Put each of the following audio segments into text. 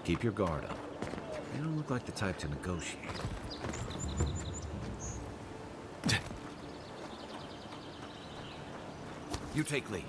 Keep your guard up. You don't look like the type to negotiate. You take lead.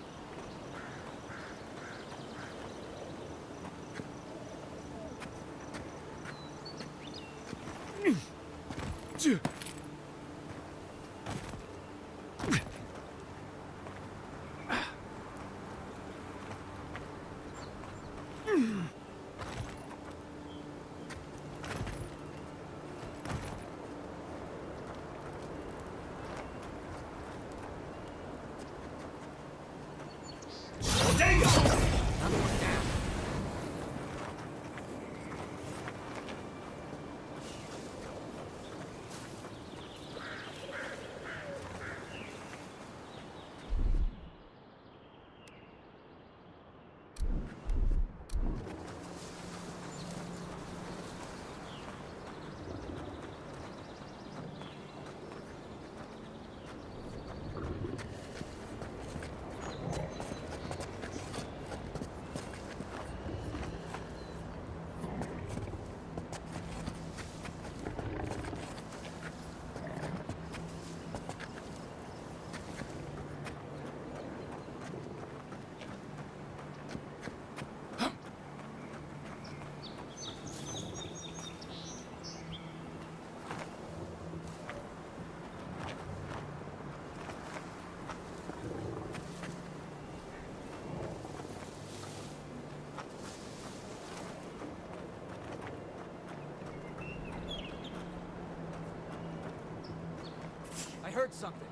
I heard something.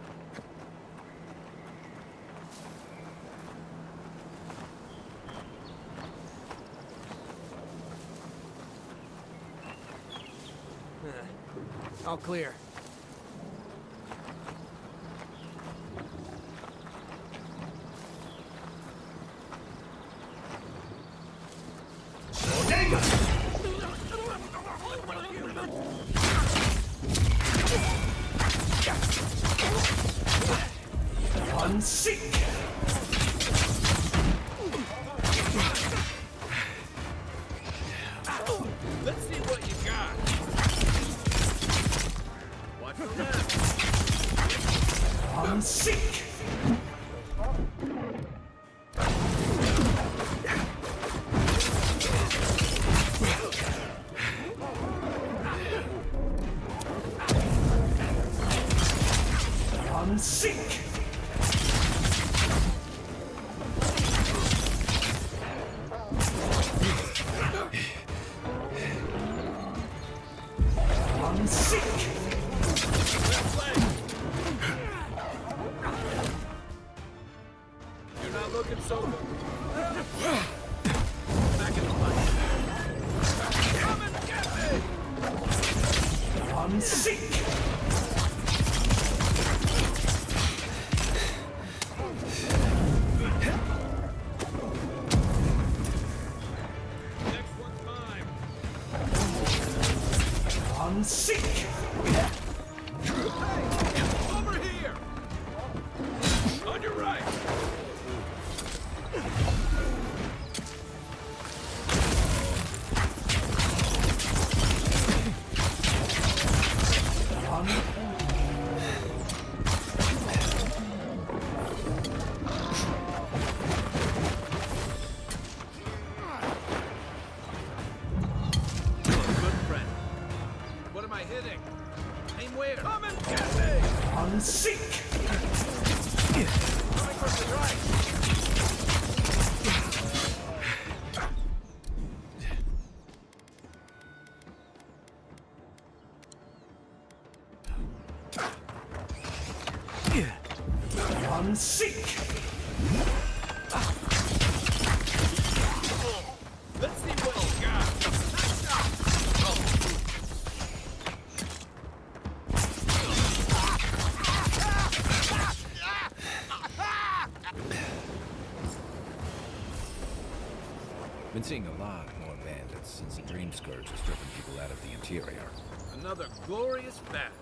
All clear. Unseek! Let's see what you got. Watch the left. Unseek! Unseek! You're not looking so good. Back in the fight. Come and get me! Unseek! Next one's mine. Unseek! Hey! Over here! On your right! Good friend. What am I hitting? Aim where? Come and get me! Unseek! Coming from the right! Unseek! Let's see what you got! Been seeing a lot more bandits since the Dream Scourge has driven people out of the interior. Another glorious battle.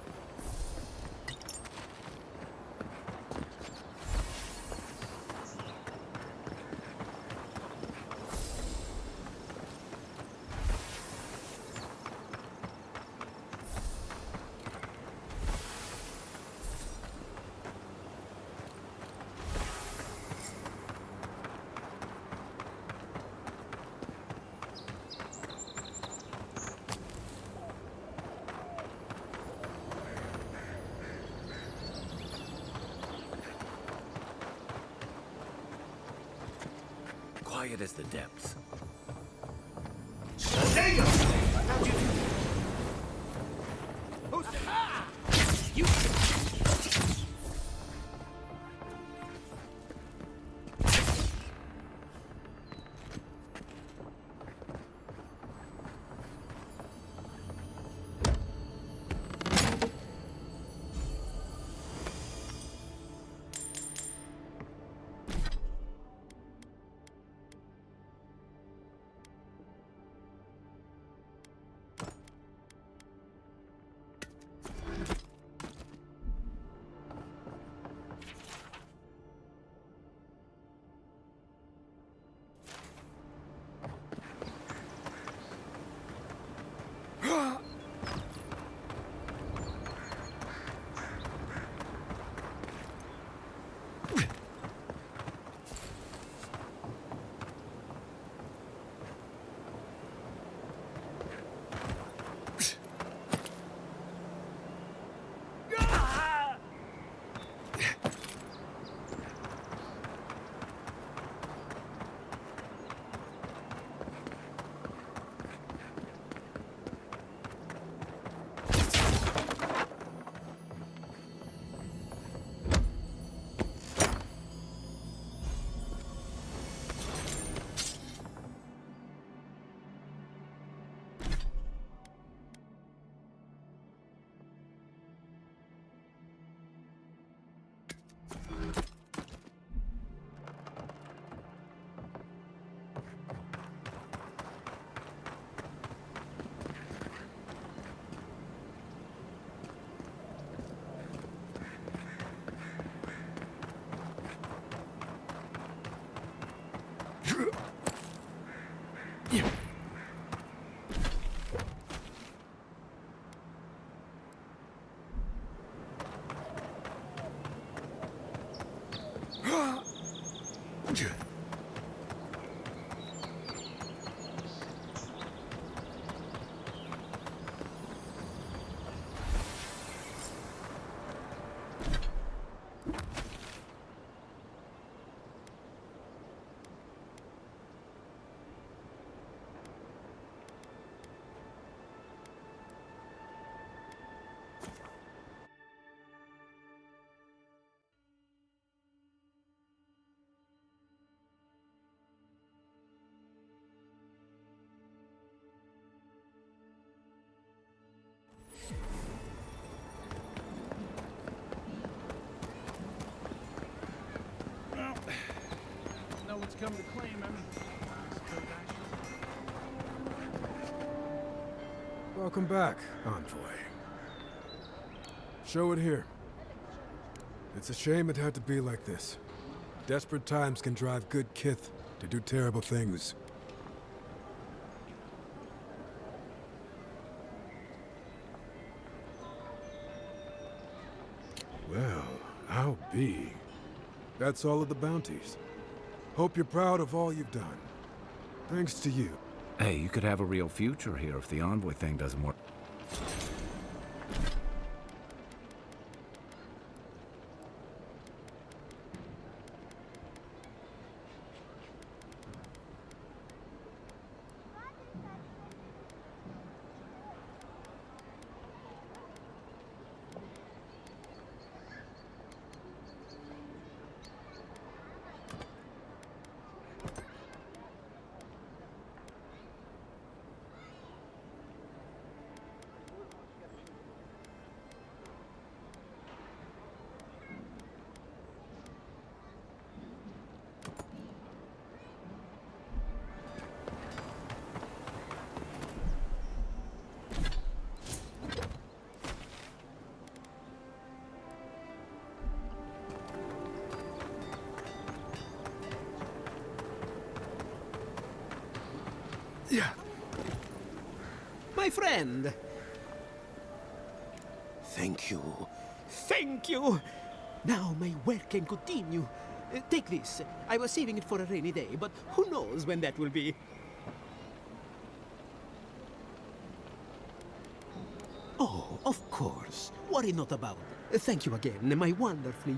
quiet as the depths. Dagger! You... Know what's come to claim him. Welcome back, Envoy. Show it here. It's a shame it had to be like this. Desperate times can drive good kith to do terrible things. Well, I'll be. That's all of the bounties. Hope you're proud of all you've done. Thanks to you. Hey, you could have a real future here if the envoy thing doesn't work. Yeah. My friend! Thank you. Thank you! Now my work can continue. Take this. I was saving it for a rainy day, but who knows when that will be. Oh, of course. Worry not about it. Thank you again, my wonderfully...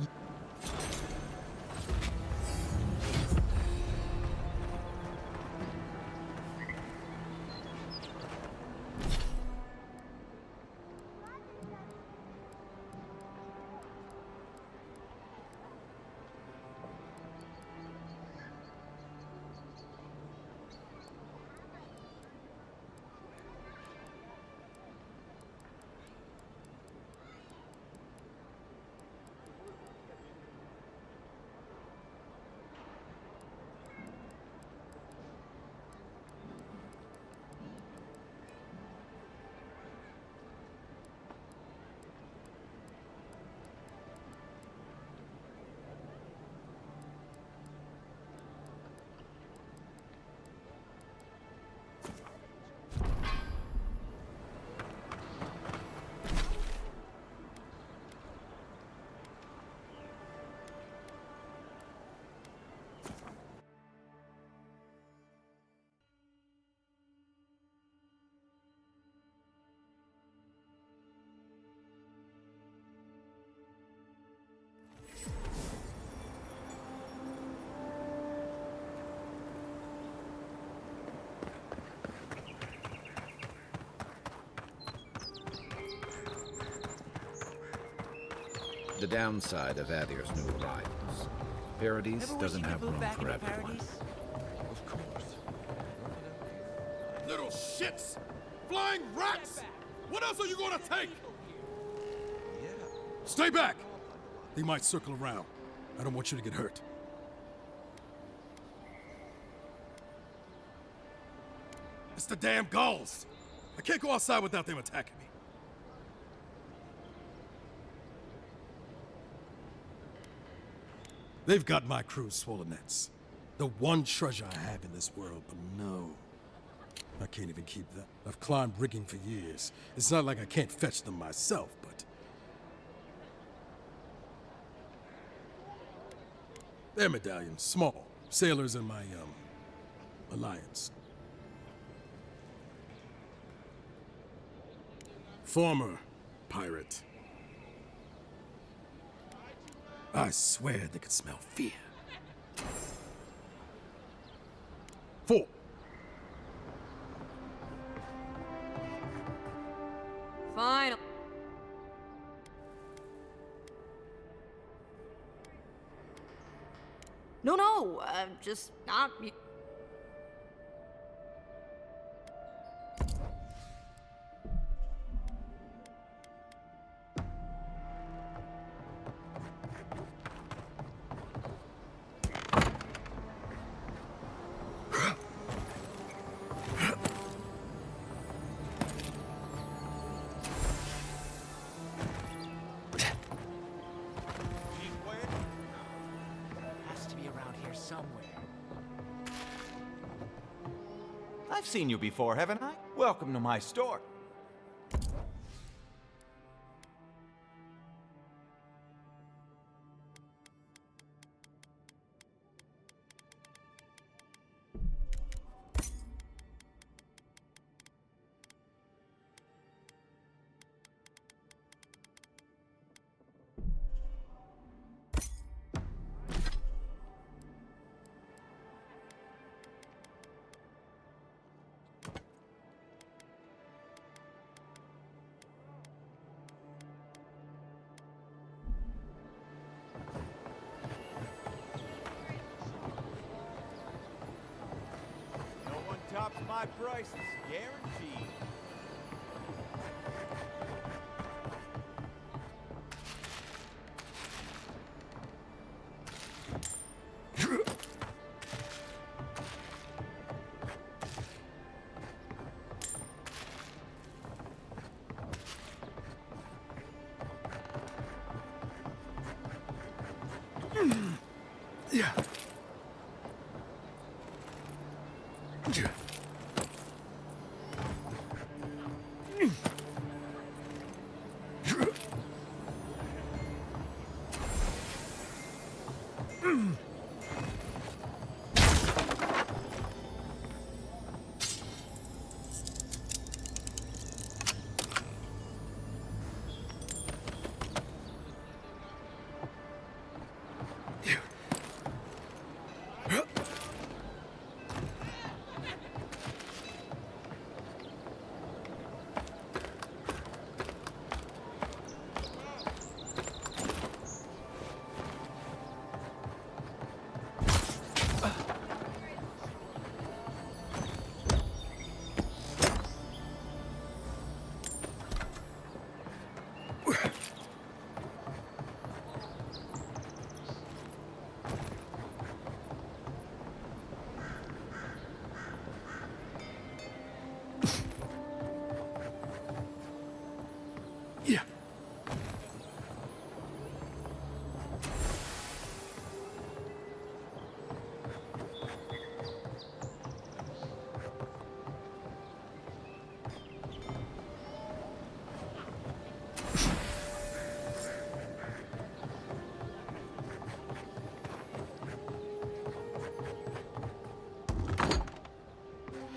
The downside of Adir's new arrivals. Paradise doesn't have room for everyone. Of course. Little shits! Flying rats! What else are you gonna take? Yeah. Stay back! They might circle around. I don't want you to get hurt. It's the damn gulls! I can't go outside without them attacking me. They've got my crew's swollen nets. The one treasure I have in this world, but no. I can't even keep that. I've climbed rigging for years. It's not like I can't fetch them myself, but... They're medallions, small. Sailors in my, alliance. Former pirate. I swear they could smell fear. 4. Fine. No, just not. Has to be around here somewhere. I've seen you before, haven't I? Welcome to my store. No one tops my prices, guaranteed.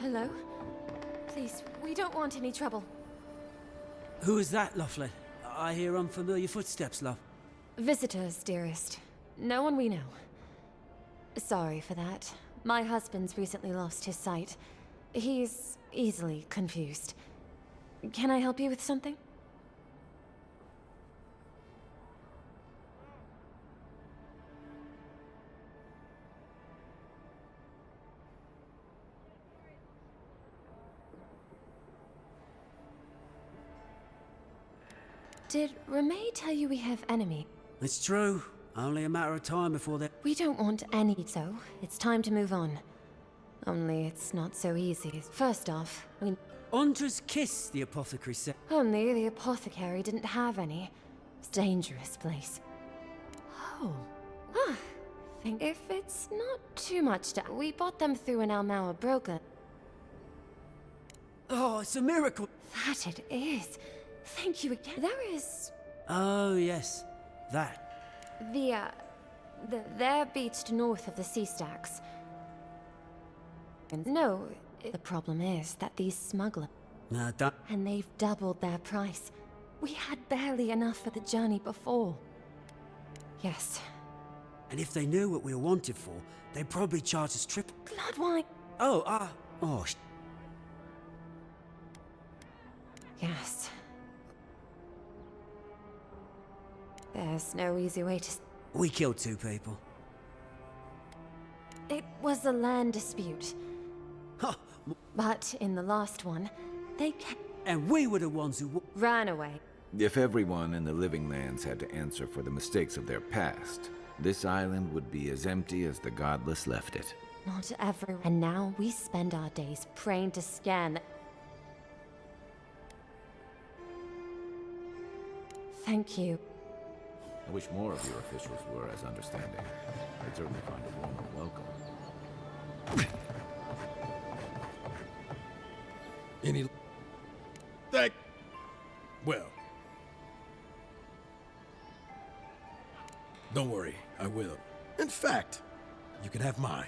Hello? Please, we don't want any trouble. Who is that, Lovely? I hear unfamiliar footsteps, love. Visitors, dearest. No one we know. Sorry for that. My husband's recently lost his sight. He's easily confused. Can I help you with something? Did Remay tell you we have enemy? It's true. Only a matter of time before they... We don't want any, so it's time to move on. Only it's not so easy. First off, we... Andra's kiss, the apothecary said. Only the apothecary didn't have any. It's a dangerous place. Oh. Ah. Think if it's not too much to... We bought them through an Almauer broker. Oh, it's a miracle. That it is. Thank you again. There is... Oh, yes. That. They're beached north of the sea stacks. No, the problem is that these smugglers... No, don't... And they've doubled their price. We had barely enough for the journey before. Yes. And if they knew what we were wanted for, they'd probably charge us triple. Bloodwine! Oh, Yes. There's no easy way to... We killed 2 people. It was a land dispute. But in the last one, they And we were the ones who... ran away. If everyone in the living lands had to answer for the mistakes of their past, this island would be as empty as the godless left it. Not everyone. And now we spend our days praying to scan... Thank you. I wish more of your officials were as understanding. I'd certainly find a warmer welcome. Any... Thank... Well... Don't worry, I will. In fact, you can have mine.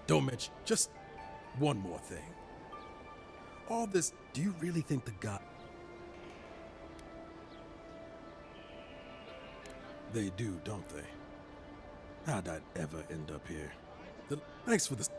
Don't mention... Just one more thing. All this... Do you really think the god... They do, don't they? How'd I ever end up here? Thanks for this...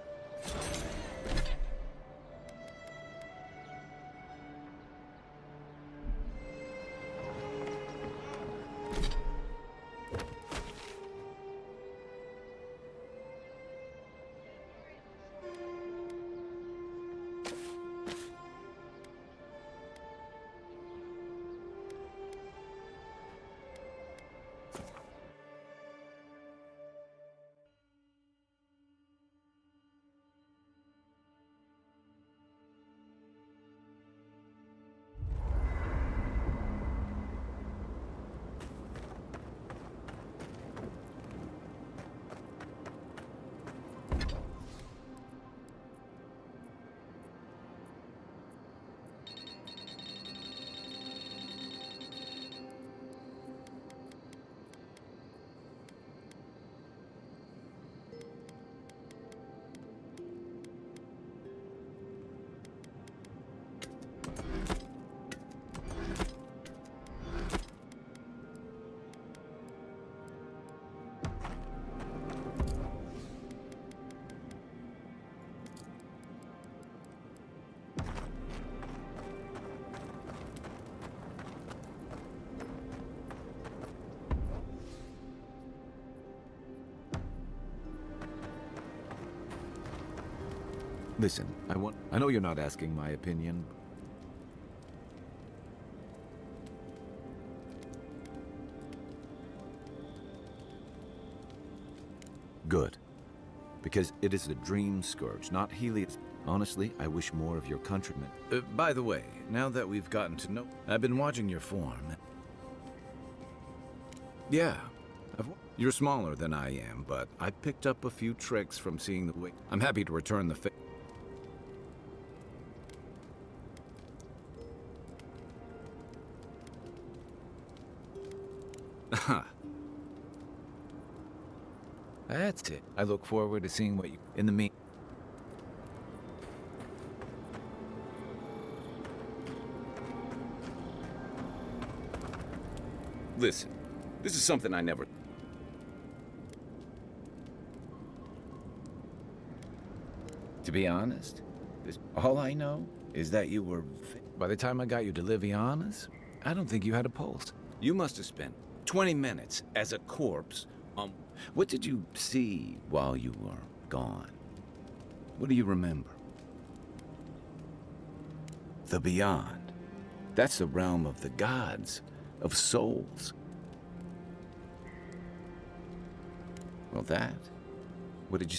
Listen, I know you're not asking my opinion. Good. Because it is the Dream Scourge, not Helios. Honestly, I wish more of your countrymen... by the way, now that we've gotten to know... I've been watching your form. Yeah. You're smaller than I am, but I picked up a few tricks from seeing the way... I'm happy to return the favor. That's it. I look forward to seeing what you... In the mean... Listen, this is something I never... To be honest, all I know is that you were... By the time I got you to Liviana's, I don't think you had a pulse. You must have spent 20 minutes as a corpse on... What did you see while you were gone? What do you remember? The Beyond. That's the realm of the gods, of souls. Well, that... What did you...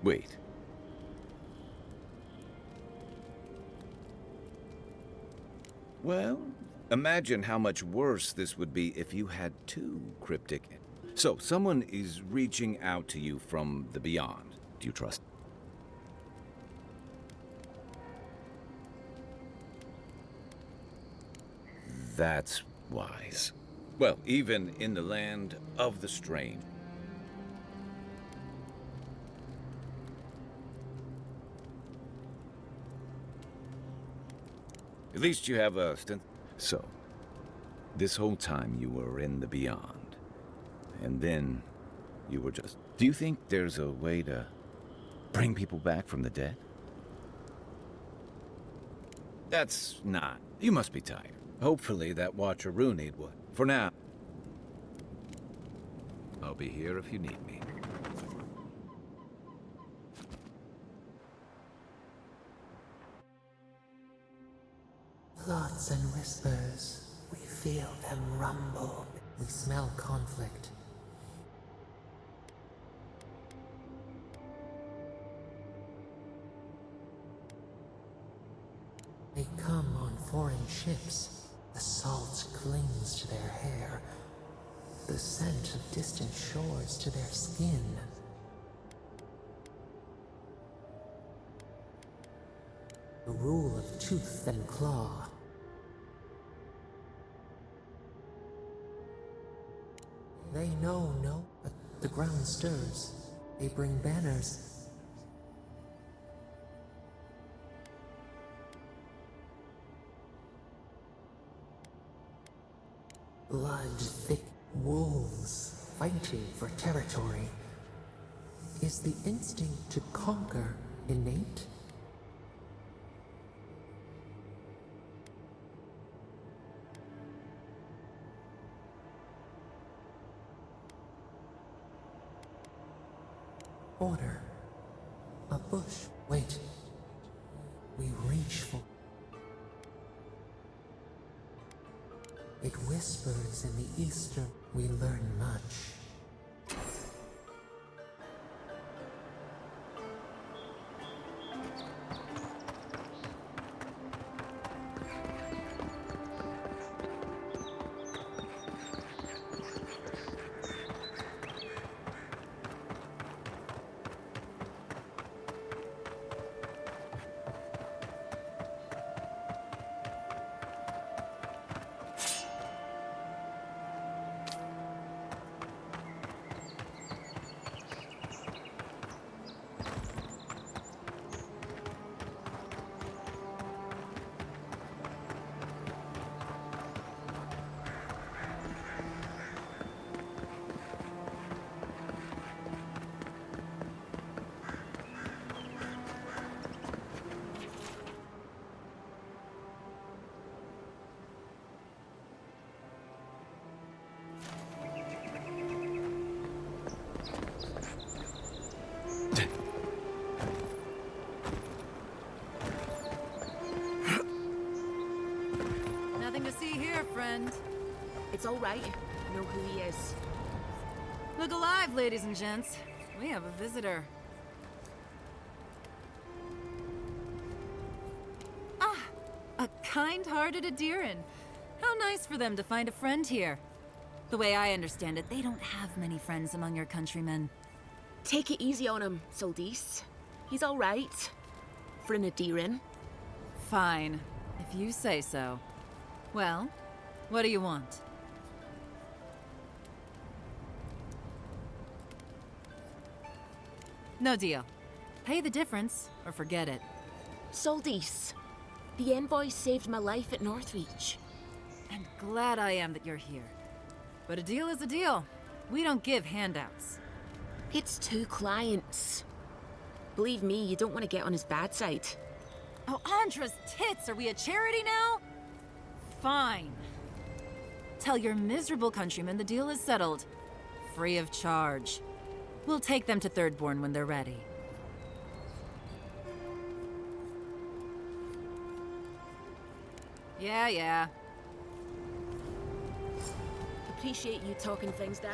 Wait. Well, imagine how much worse this would be if you had two cryptic... So, someone is reaching out to you from the Beyond. Do you trust? That's wise. Well, even in the land of the strange. At least you have a stint. So, this whole time you were in the Beyond. And then you were just... Do you think there's a way to bring people back from the dead? That's not. You must be tired. Hopefully that Watcher Runid would. For now. I'll be here if you need me. Thoughts and whispers, we feel them rumble. We smell conflict. They come on foreign ships. The salt clings to their hair. The scent of distant shores to their skin. The rule of tooth and claw. They know, but the ground stirs. They bring banners. Blood-thick wolves fighting for territory. Is the instinct to conquer innate? Order. A bush. Wait. We reach for... It whispers in the eastern. We learn much. Nothing to see here, friend. It's all right. I know who he is. Look alive, ladies and gents. We have a visitor. Ah, a kind-hearted Adiran. How nice for them to find a friend here. The way I understand it, they don't have many friends among your countrymen. Take it easy on him, Soldis. He's all right. For an Adiran. Fine, if you say so. Well, what do you want? No deal. Pay the difference, or forget it. Soldis, the envoy saved my life at Northreach. And glad I am that you're here. But a deal is a deal. We don't give handouts. It's 2 clients. Believe me, you don't want to get on his bad side. Oh, Andra's tits! Are we a charity now? Fine. Tell your miserable countrymen the deal is settled. Free of charge. We'll take them to Thirdborn when they're ready. Yeah. Appreciate you talking things down.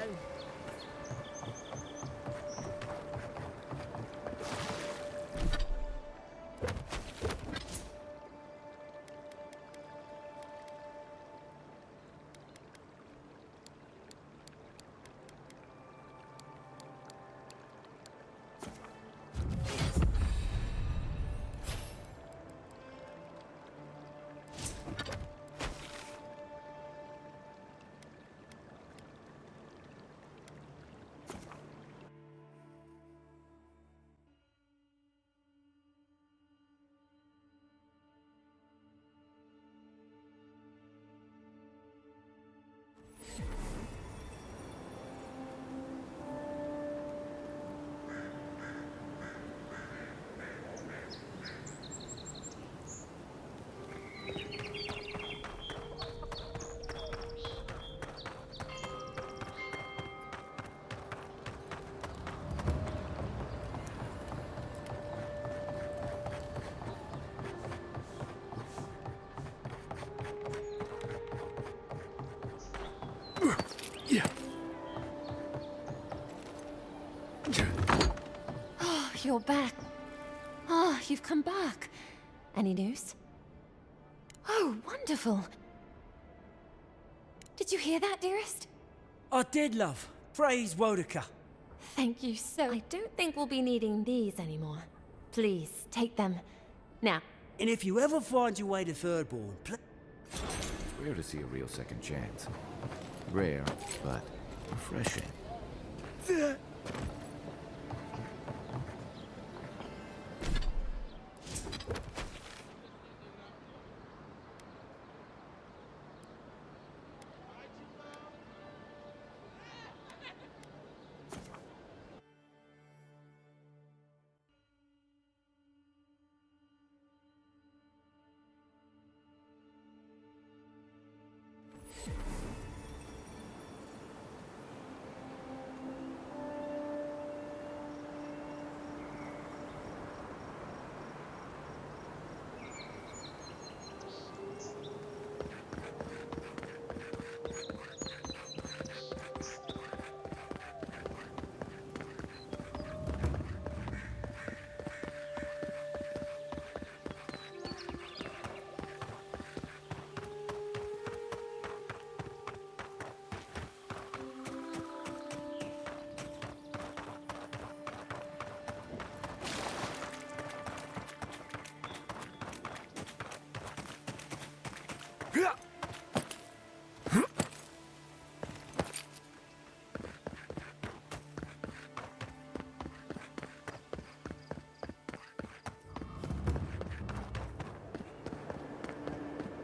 Oh, you're back. Oh, you've come back. Any news? Oh, wonderful. Did you hear that, dearest? I did, love. Praise Wodaka. Thank you so. I don't think we'll be needing these anymore. Please, take them. Now. And if you ever find your way to Thirdborn, It's rare to see a real second chance. Rare, but refreshing.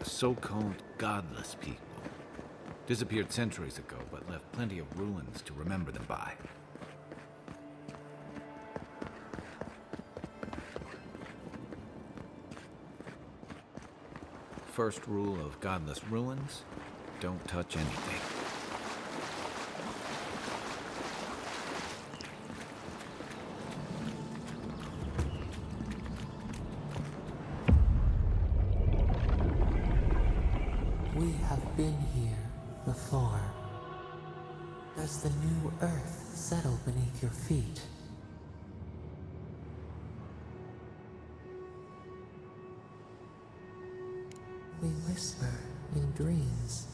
So-called godless people. Disappeared centuries ago, but left plenty of ruins to remember them by. First rule of godless ruins, don't touch anything. We have been here before. Does the new earth settle beneath your feet? We whisper in dreams.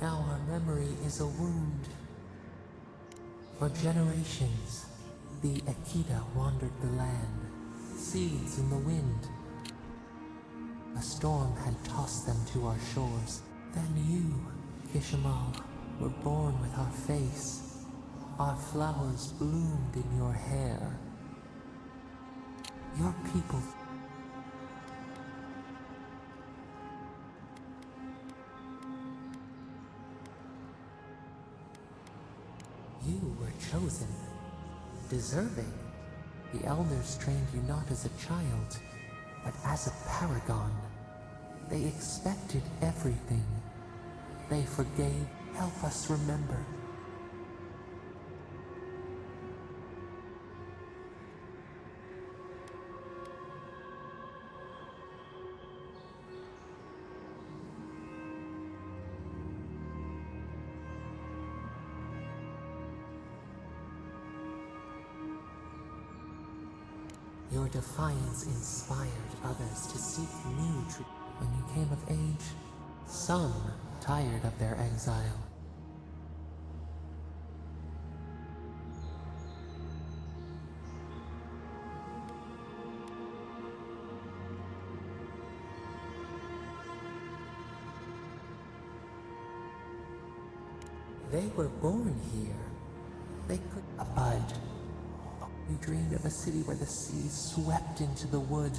Now our memory is a wound. For generations, the Akita wandered the land, seeds in the wind. A storm had tossed them to our shores. Then you, Kishimal, were born with our face. Our flowers bloomed in your hair. Your people. You were chosen. Deserving. The elders trained you not as a child, but as a paragon. They expected everything. They forgave. Help us remember. Your defiance inspired others to seek new truth. When you came of age, some tired of their exile. They were born here. They could a bud. You dreamed of a city where the sea swept into the wood,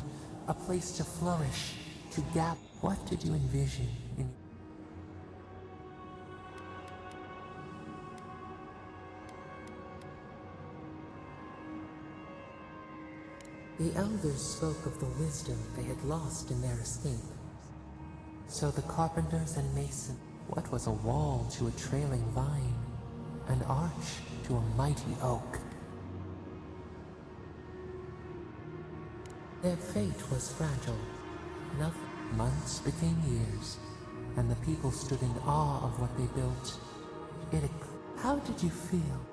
a place to flourish, to gap. What did you envision in The elders spoke of the wisdom they had lost in their escape. So the carpenters and masons, what was a wall to a trailing vine, an arch to a mighty oak? Their fate was fragile. Nothing. Months became years, and the people stood in awe of what they built. How did you feel?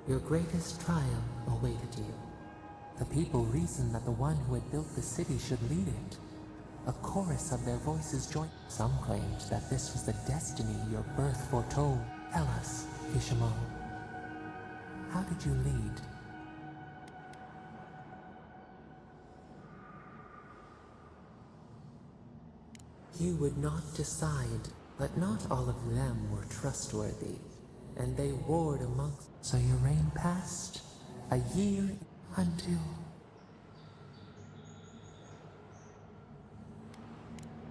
Your greatest trial awaited you. The people reasoned that the one who had built the city should lead it. A chorus of their voices joined. Some claimed that this was the destiny your birth foretold. Tell us, Ishmael, how did you lead? You would not decide, but not all of them were trustworthy, and they warred amongst. So your reign passed, a year until.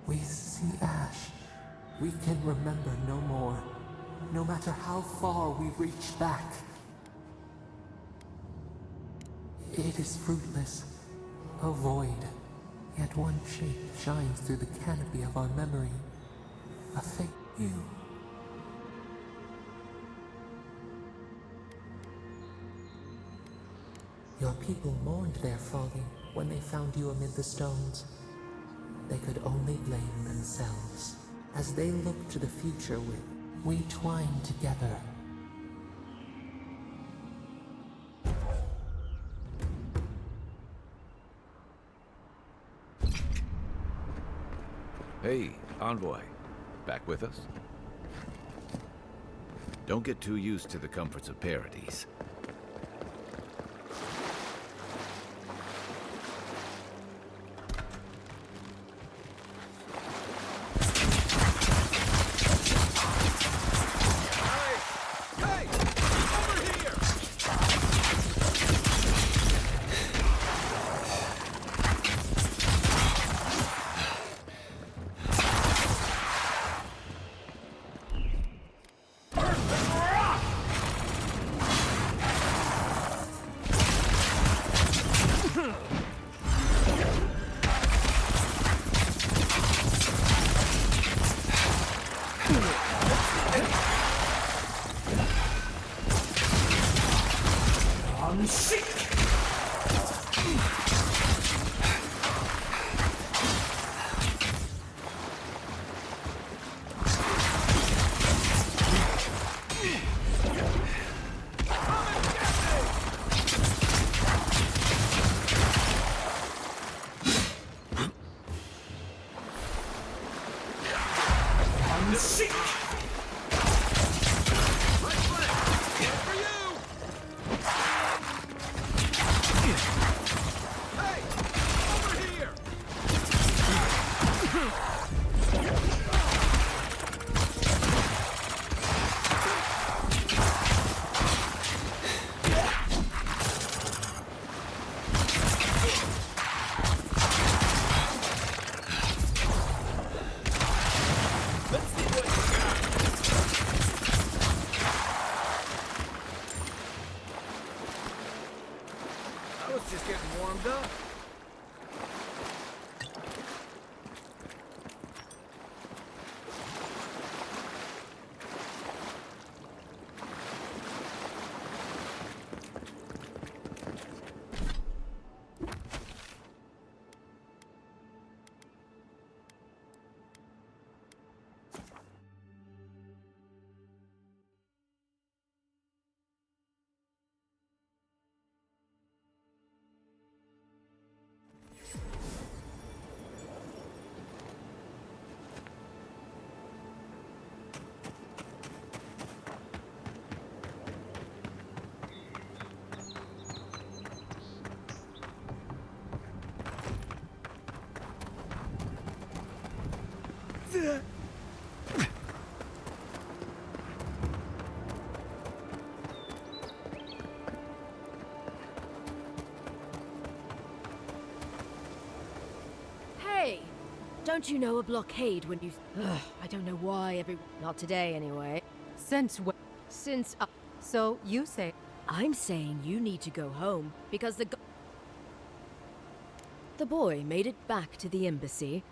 We see ash. We can remember no more, no matter how far we reach back. It is fruitless, a void. Yet one shape shines through the canopy of our memory. A fake you. Your people mourned their folly when they found you amid the stones. They could only blame themselves. As they looked to the future we twined together. Hey, Envoy. Back with us? Don't get too used to the comforts of Paradise. Let's see what you got. Hey! Don't you know a blockade when you... Ugh, I don't know why everyone... Not today, anyway. Since when? Since... So, you say... I'm saying you need to go home, because the boy made it back to the embassy.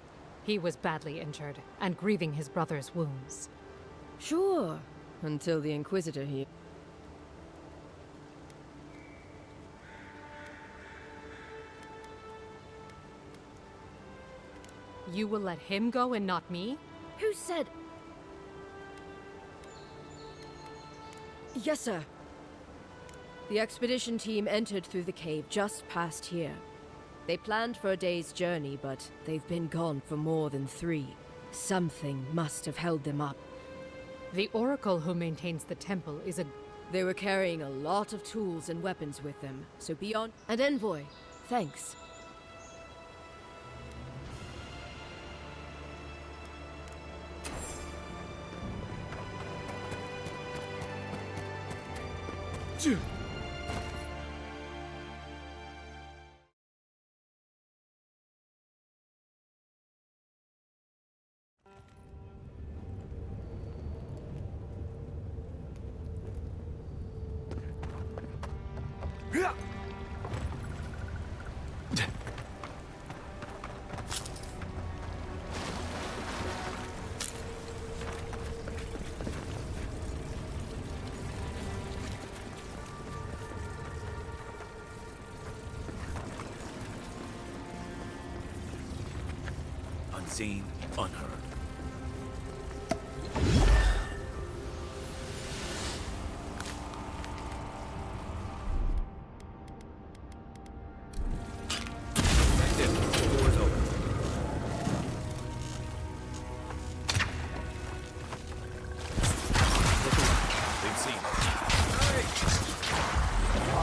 He was badly injured, and grieving his brother's wounds. Sure, until the Inquisitor here. You will let him go and not me? Who said... Yes, sir. The expedition team entered through the cave just past here. They planned for a day's journey, but they've been gone for more than 3. Something must have held them up. The Oracle who maintains the temple is a... They were carrying a lot of tools and weapons with them, so be on... And Envoy, thanks. Unseen, unheard. That's it. The door's open. Look around. They've seen us.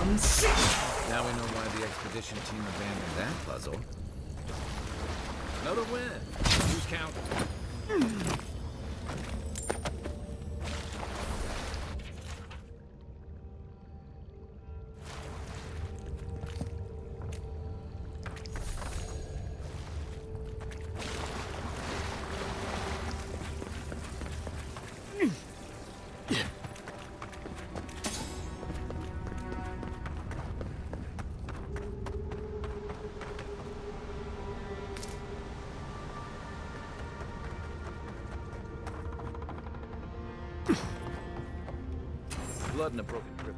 Unseek! Now we know why the expedition team abandoned that puzzle. Another win. Who's counting? Blood and a broken grip.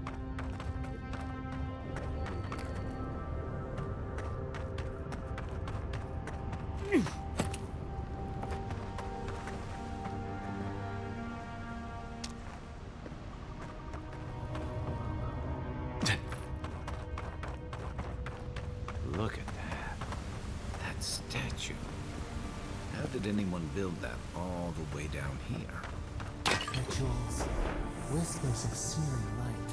Look at that. That statue. How did anyone build that all the way down here? Rituals, whispers of searing light.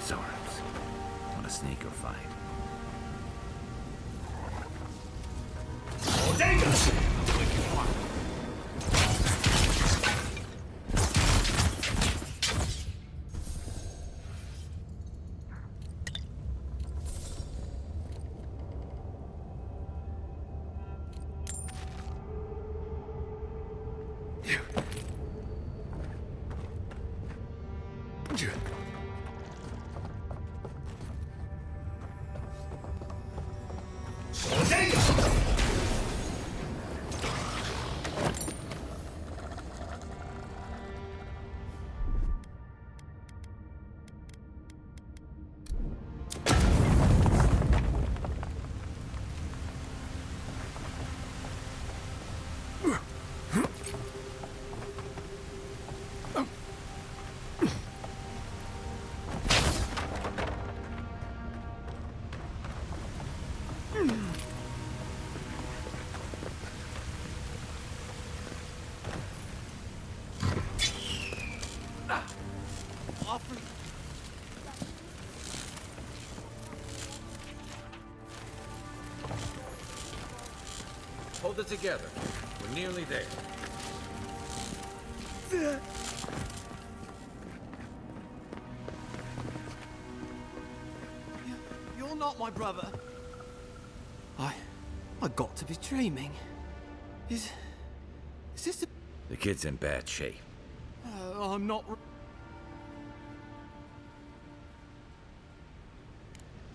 Zords. Want a sneaker fight? Hold it together. We're nearly there. You're not my brother. I got to be dreaming. Is this a... The kid's in bad shape. I'm not...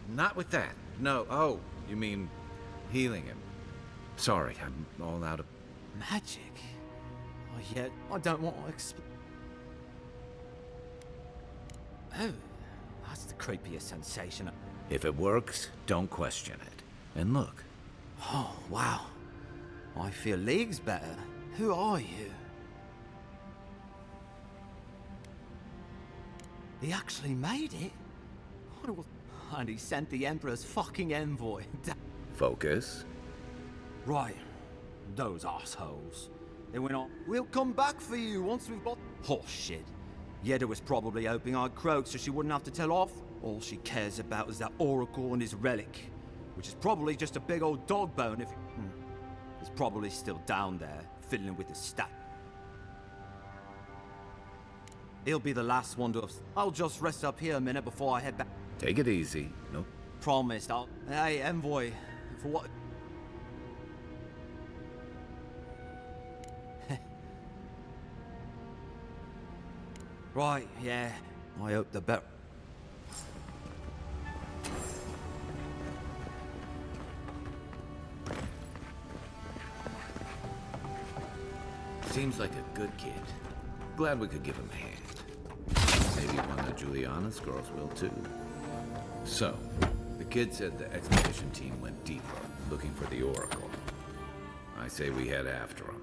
Not with that. No. Oh, you mean healing him. Sorry, I'm all out of... Magic? Oh, yeah, I don't want to explain. Oh, that's the creepiest sensation. If it works, don't question it. And look. Oh, wow. I feel leagues better. Who are you? He actually made it? And he sent the Emperor's fucking envoy. Focus. Right. Those assholes. They went on, we'll come back for you once we've got... Horse shit. Yeda was probably hoping I'd croak so she wouldn't have to tell off. All she cares about is that Oracle and his relic. Which is probably just a big old dog bone if... He's probably still down there, fiddling with his stat. He'll be the last one to have... I'll just rest up here a minute before I head back. Take it easy. No. Promised, I'll... Hey, Envoy, for what... Right, yeah. I hope the better... Seems like a good kid. Glad we could give him a hand. Maybe one of Juliana's girls will too. So, the kid said the expedition team went deeper, looking for the Oracle. I say we head after him.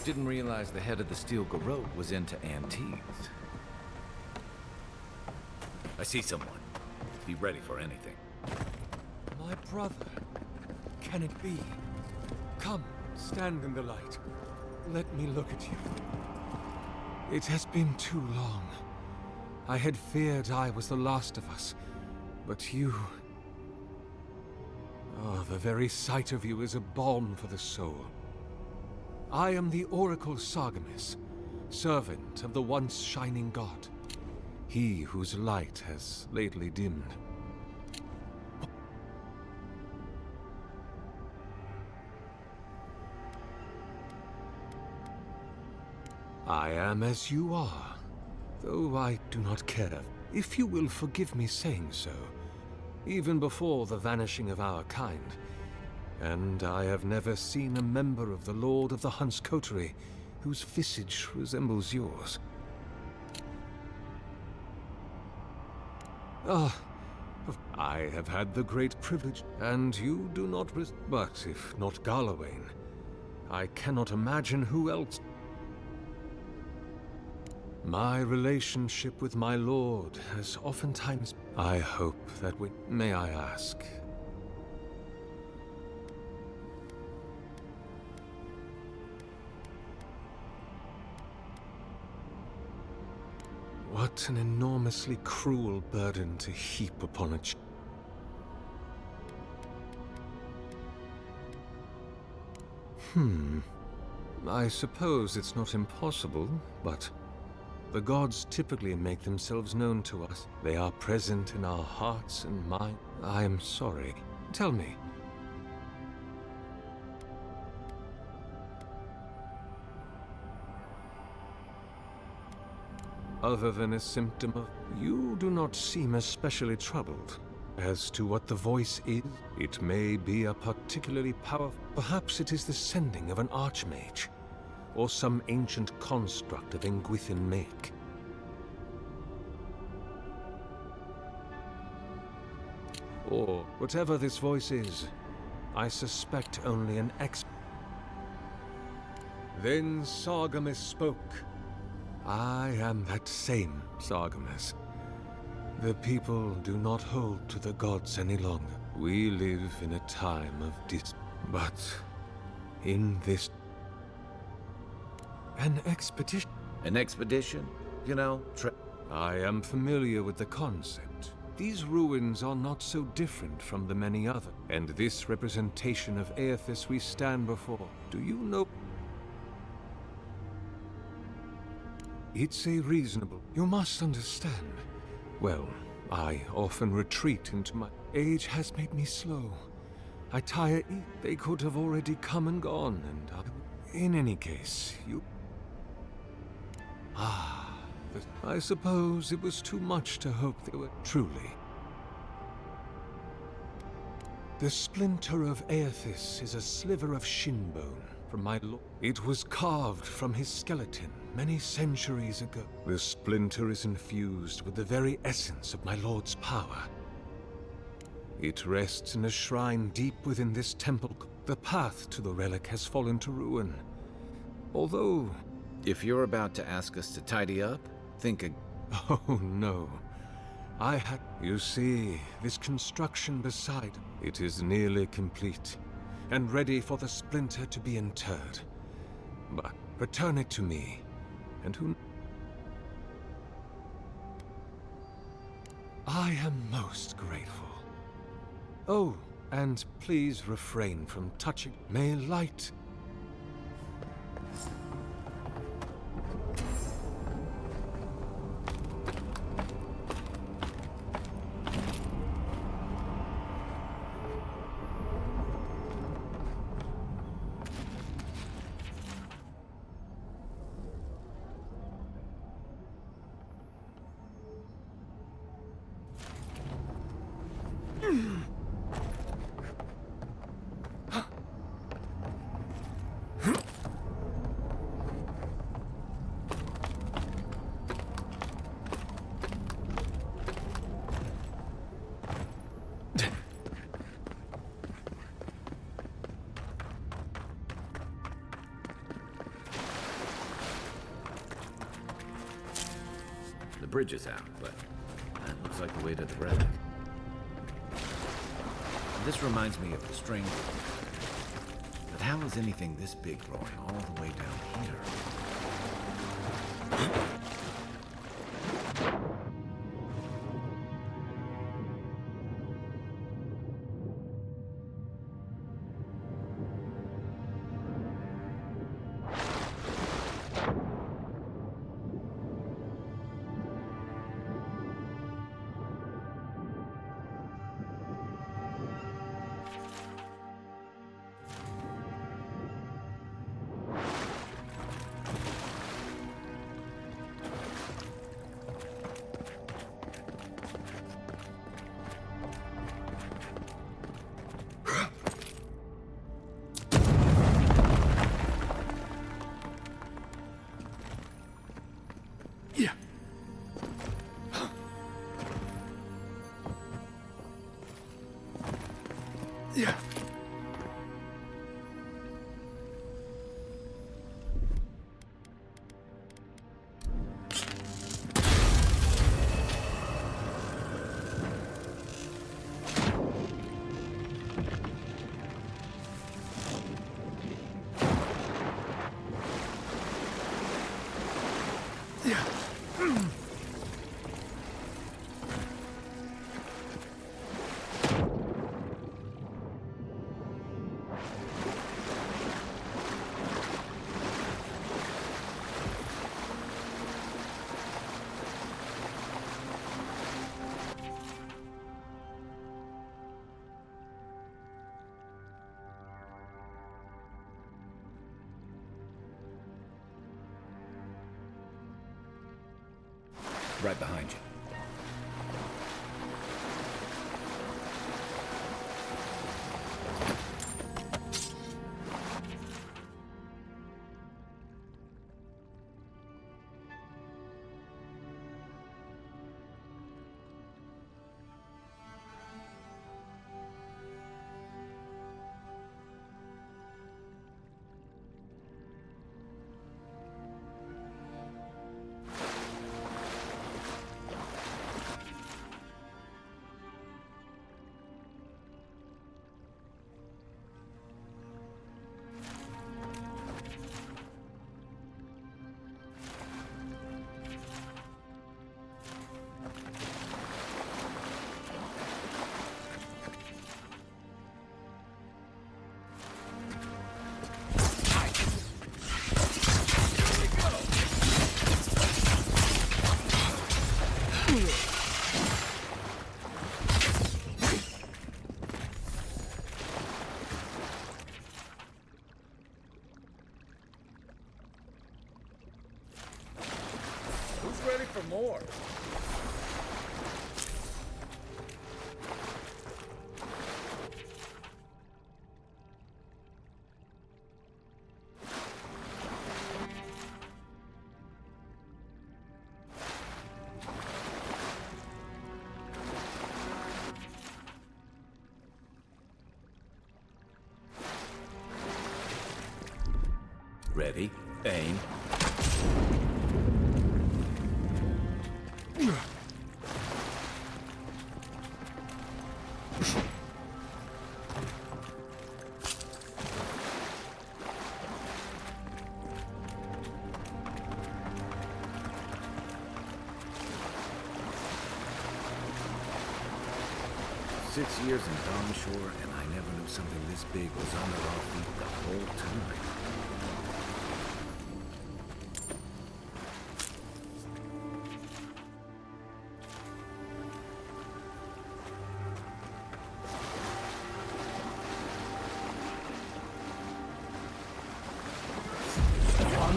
Didn't realize the head of the Steel Garrote was into antiques. I see someone. Be ready for anything. My brother. Can it be? Come, stand in the light. Let me look at you. It has been too long. I had feared I was the last of us. But you... Oh, the very sight of you is a balm for the soul. I am the Oracle Sargamis, servant of the once shining god. He whose light has lately dimmed. I am as you are, though I do not care, if you will forgive me saying so, even before the vanishing of our kind. And I have never seen a member of the Lord of the Hunt's coterie whose visage resembles yours. Ah, I have had the great privilege, and you do not but if not Garlawain, I cannot imagine who else. My relationship with my lord has oftentimes... I hope that we... May I ask... What an enormously cruel burden to heap upon a I suppose it's not impossible, but The gods typically make themselves known to us. They are present in our hearts and minds. I am sorry. Tell me. Other than a symptom of... You do not seem especially troubled. As to what the voice is, it may be a particularly powerful... Perhaps it is the sending of an archmage, or some ancient construct of Engwithan make. Or whatever this voice is, I suspect only an Then Sargamas spoke. I am that same Sargamas. The people do not hold to the gods any longer. We live in a time of But in this... An expedition? An expedition? You know, I am familiar with the concept. These ruins are not so different from the many other. And this representation of Aethys we stand before, do you know... It's a reasonable... You must understand. Well, I often retreat into my... Age has made me slow. I tire... They could have already come and gone, and I... In any case, you... I suppose it was too much to hope they were truly. The splinter of Aethys is a sliver of shin bone from my lord. It was carved from his skeleton many centuries ago. The splinter is infused with the very essence of my lord's power. It rests in a shrine deep within this temple. The path to the relic has fallen to ruin. Although... If you're about to ask us to tidy up, think again. Oh, no. I had... You see, this construction beside... It is nearly complete, and ready for the splinter to be interred. But return it to me, and who... I am most grateful. Oh, and please refrain from touching... May light... The bridge is out, but that looks like the way to the relic. This reminds me of the string. But how is anything this big growing all the way down here? Yeah. Right behind you. Who's ready for more? Ready, aim. 6 years in Domshore, and I never knew something this big was under our feet the whole time.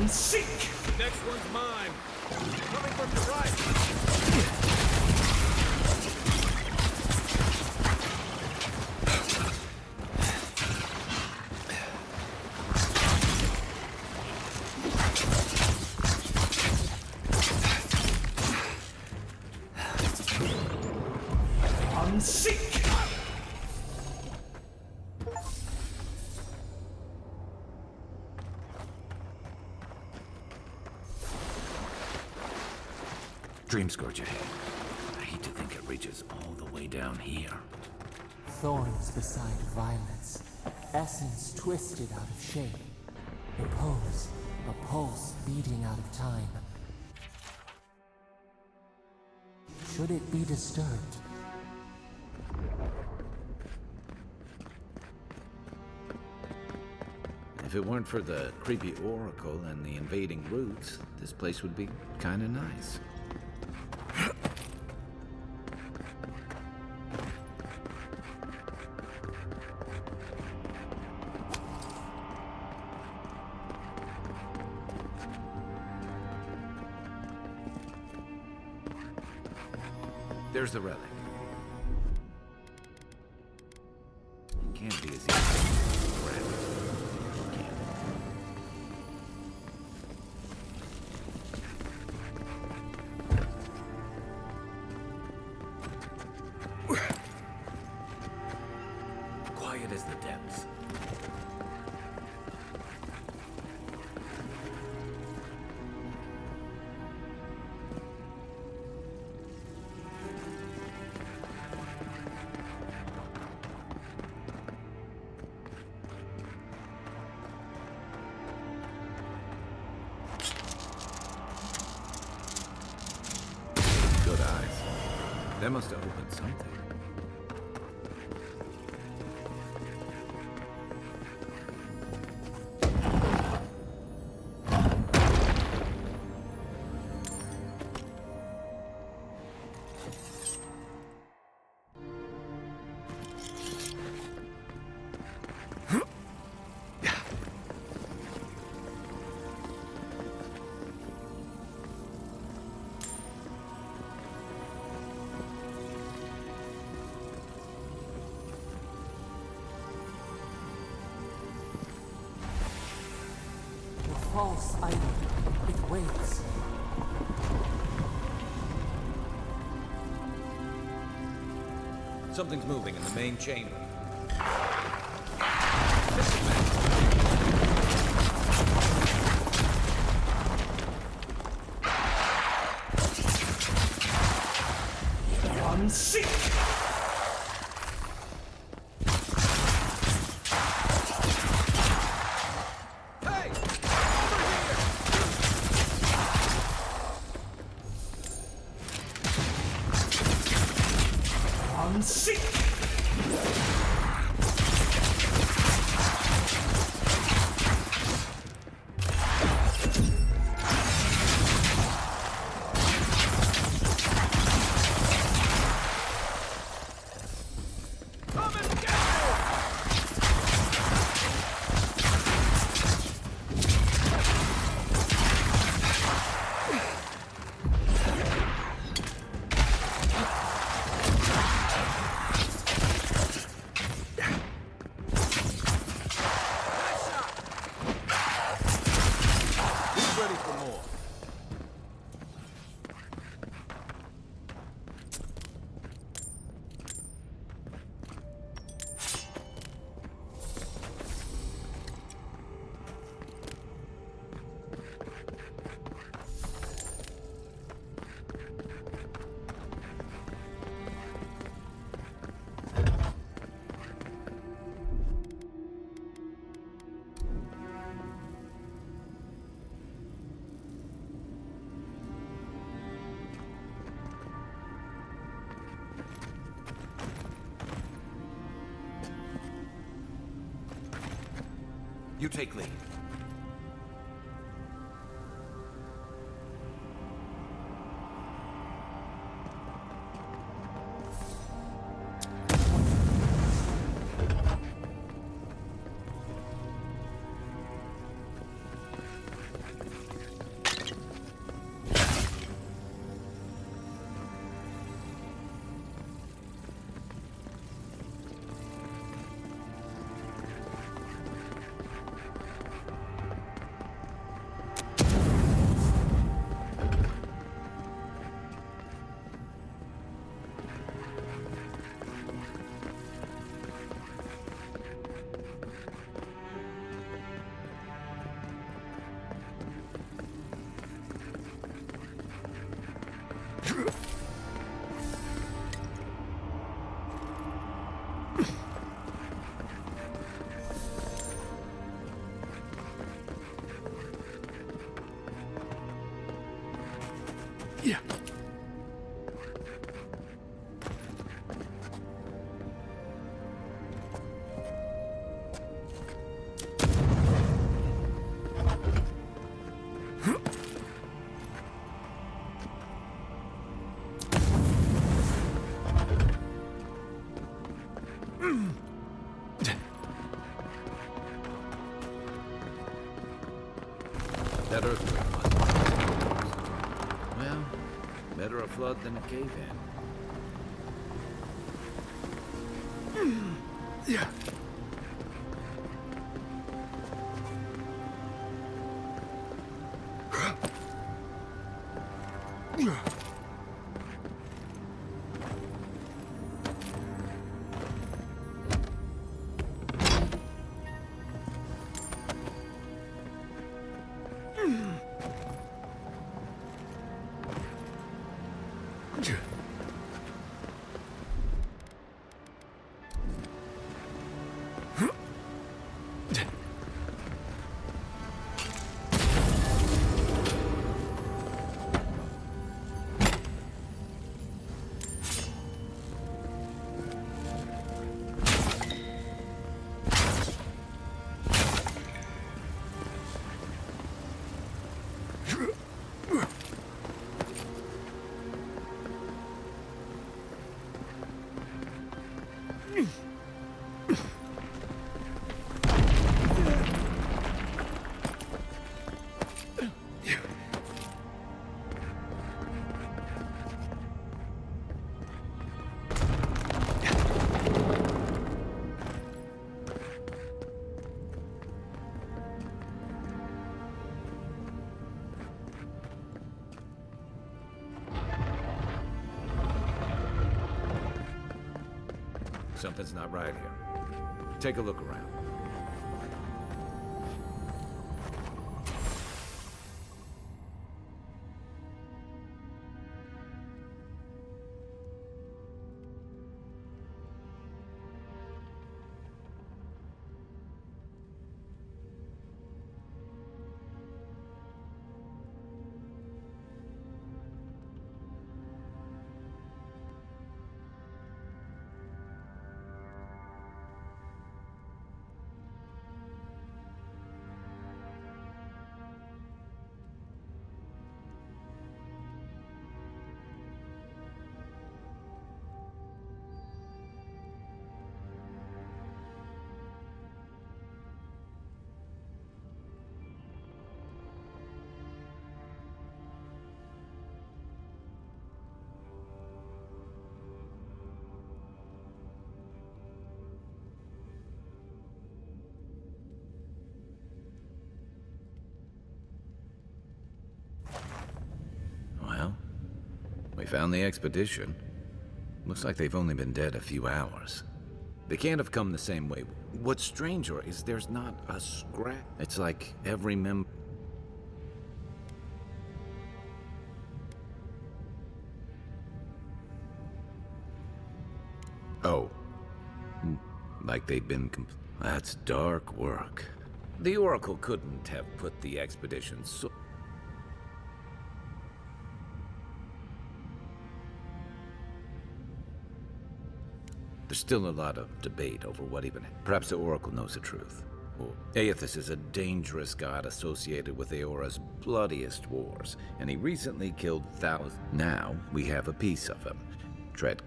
Seek! Next one's mine. Coming from the right. Seek! Dream Scourge ahead. I hate to think it reaches all the way down here. Thorns beside violets, essence twisted out of shape. Repose, a pulse beating out of time. Should it be disturbed? If it weren't for the creepy oracle and the invading roots, this place would be kinda nice. There's the relic. It can't be as easy as grab it. Can it? Quiet as the depths. Good eyes. That must have opened something. false item. It waits. Something's moving in the main chamber. Unseat! Hey! Unseat! Ready for more. You take lead. Yeah. That earthquake must be. Well, better a flood than a cave-in. Yeah. Something's not right here. Take a look around. Well, we found the expedition. Looks like they've only been dead a few hours. They can't have come the same way. What's stranger is there's not a scrap. It's like every member... Oh. Like they've been... That's dark work. The Oracle couldn't have put the expedition so... There's still a lot of debate over what even... Perhaps the Oracle knows the truth. Or Aethys is a dangerous god associated with Eora's bloodiest wars, and he recently killed thousands. Now we have a piece of him. Tread...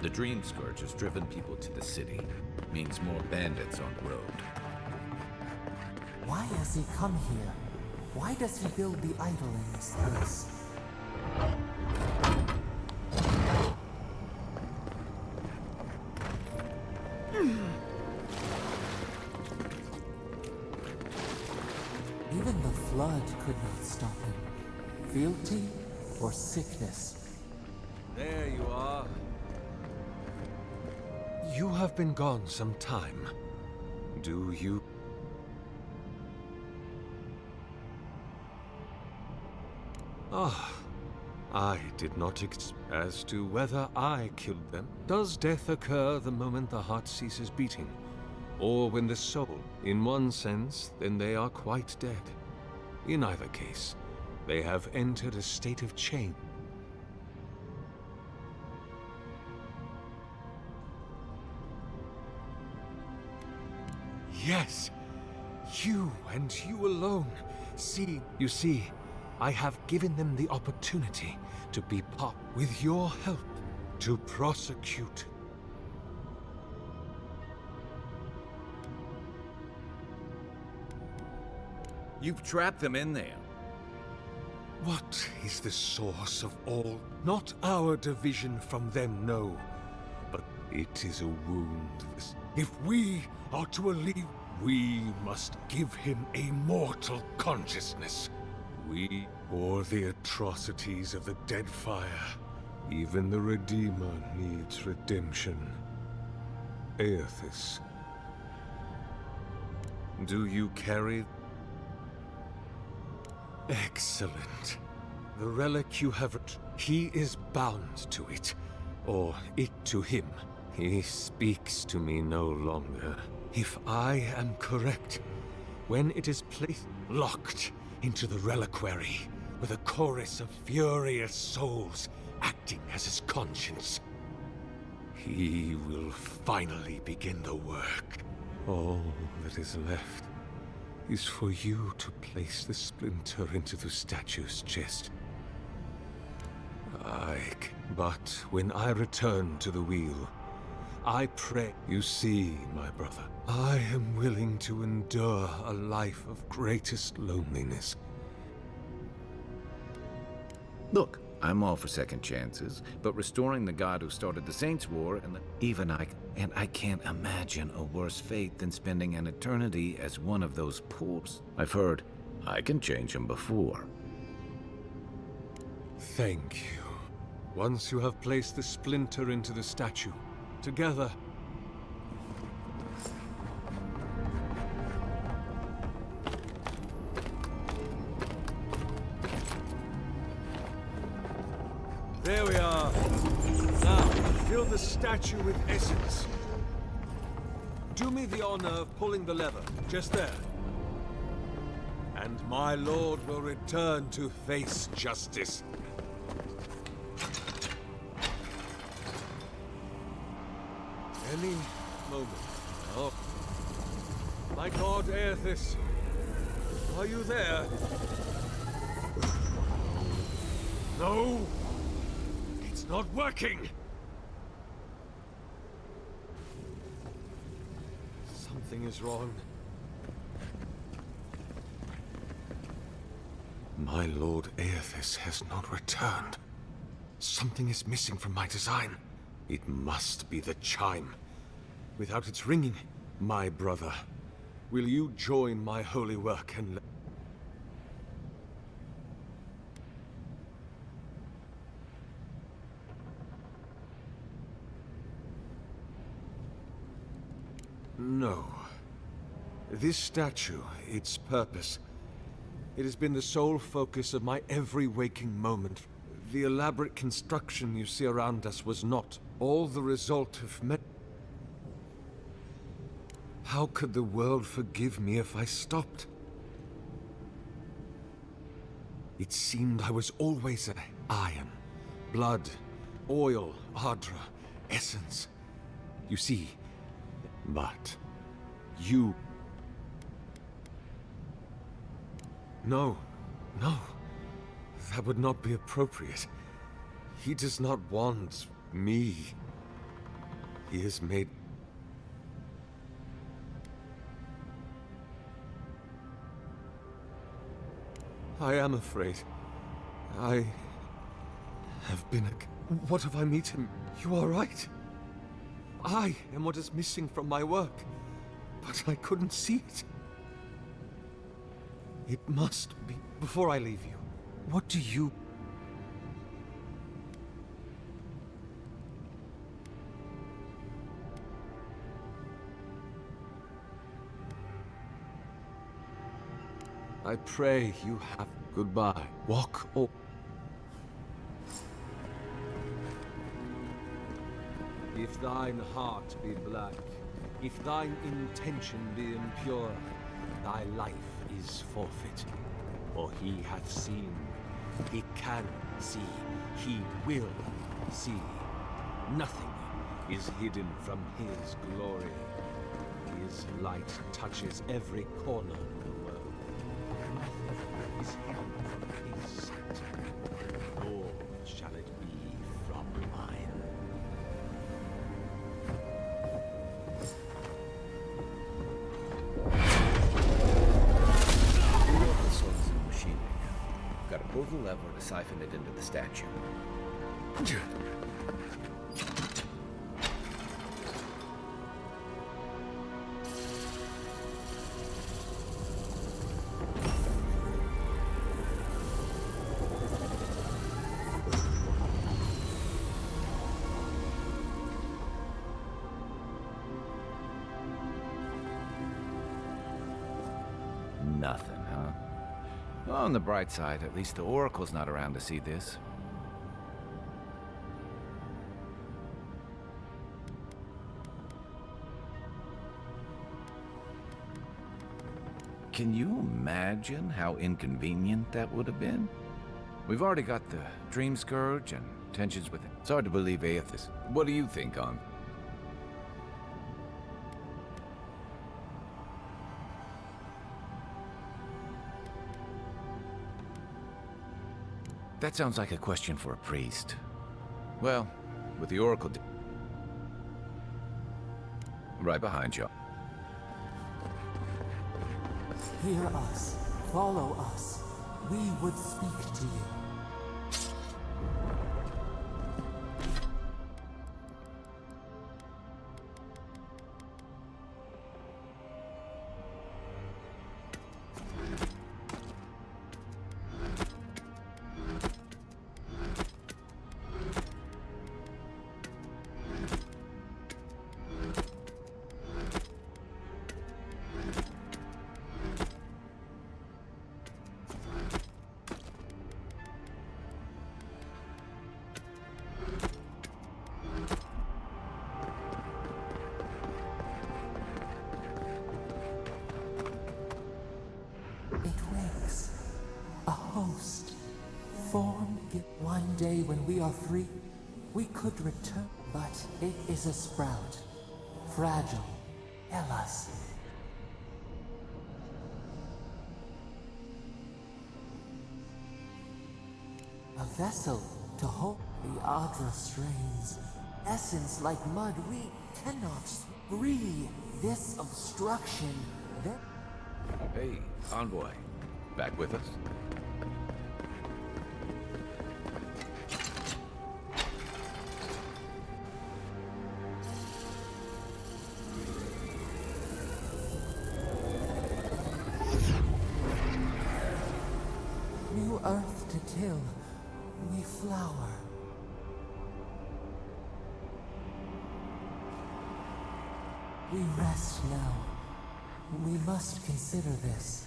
The Dream Scourge has driven people to the city. Means more bandits on the road. Why has he come here? Why does he build the idol in this place? Even the flood could not stop him. Fealty or sickness? There you are. You have been gone some time. Do you... Ah, I did not as to whether I killed them. Does death occur the moment the heart ceases beating? Or when the soul? In one sense, then they are quite dead. In either case, they have entered a state of change. Yes, you and you alone. You see, I have given them the opportunity to be part with your help to prosecute. You've trapped them in there. What is the source of all? Not our division from them, no. But it is a wound. If we are to alleviate, we must give him a mortal consciousness. We, or the atrocities of the Dead Fire. Even the Redeemer needs redemption. Aethys, do you carry... Excellent. The relic you have... He is bound to it, or it to him. He speaks to me no longer. If I am correct, when it is placed, locked into the reliquary, with a chorus of furious souls acting as his conscience, he will finally begin the work. All that is left is for you to place the splinter into the statue's chest. But when I return to the wheel, I pray. You see, my brother, I am willing to endure a life of greatest loneliness. Look, I'm all for second chances, but restoring the god who started the Saints' War and I can't imagine a worse fate than spending an eternity as one of those pools. I've heard I can change him before. Thank you. Once you have placed the splinter into the statue, together... There we are. Now, fill the statue with essence. Do me the honor of pulling the lever, just there. And my lord will return to face justice. Any moment. Oh. My god, Aethys. Are you there? No! It's not working! Something is wrong. My lord Aethys has not returned. Something is missing from my design. It must be the chime. Without its ringing, my brother, will you join my holy work and No. This statue, its purpose, it has been the sole focus of my every waking moment. The elaborate construction you see around us was not all the result of How could the world forgive me if I stopped? It seemed I was always an iron, blood, oil, ardra, essence. You see, but you... No, no. That would not be appropriate. He does not want me. He has made... I am afraid. I have been a... What if I meet him? You are right. I am what is missing from my work. But I couldn't see it. It must be... Before I leave you, what do you... I pray you have... Goodbye. Walk or... If thine heart be black, if thine intention be impure, thy life is forfeit. For he hath seen, he can see, he will see. Nothing is hidden from his glory. His light touches every corner of the world. Nothing is hidden from his sight, nor shall it be from mine. Gotta pull the lever to siphon it into the statue. Nothing, huh? Well, on the bright side, at least the Oracle's not around to see this. Can you imagine how inconvenient that would have been? We've already got the Dream Scourge and tensions with it. It's hard to believe Aethys. What do you think on? That sounds like a question for a priest. Well, with the Oracle... Right behind you. Hear us. Follow us. We would speak to you. It wakes. A host. Formed one day when we are free, we could return. But it is a sprout. Fragile. Tell us. A vessel to hold the Adra strains. Essence like mud, we cannot breathe. This obstruction, that... Hey, envoy. Back with us? New earth to till. We flower. We rest now. We must consider this.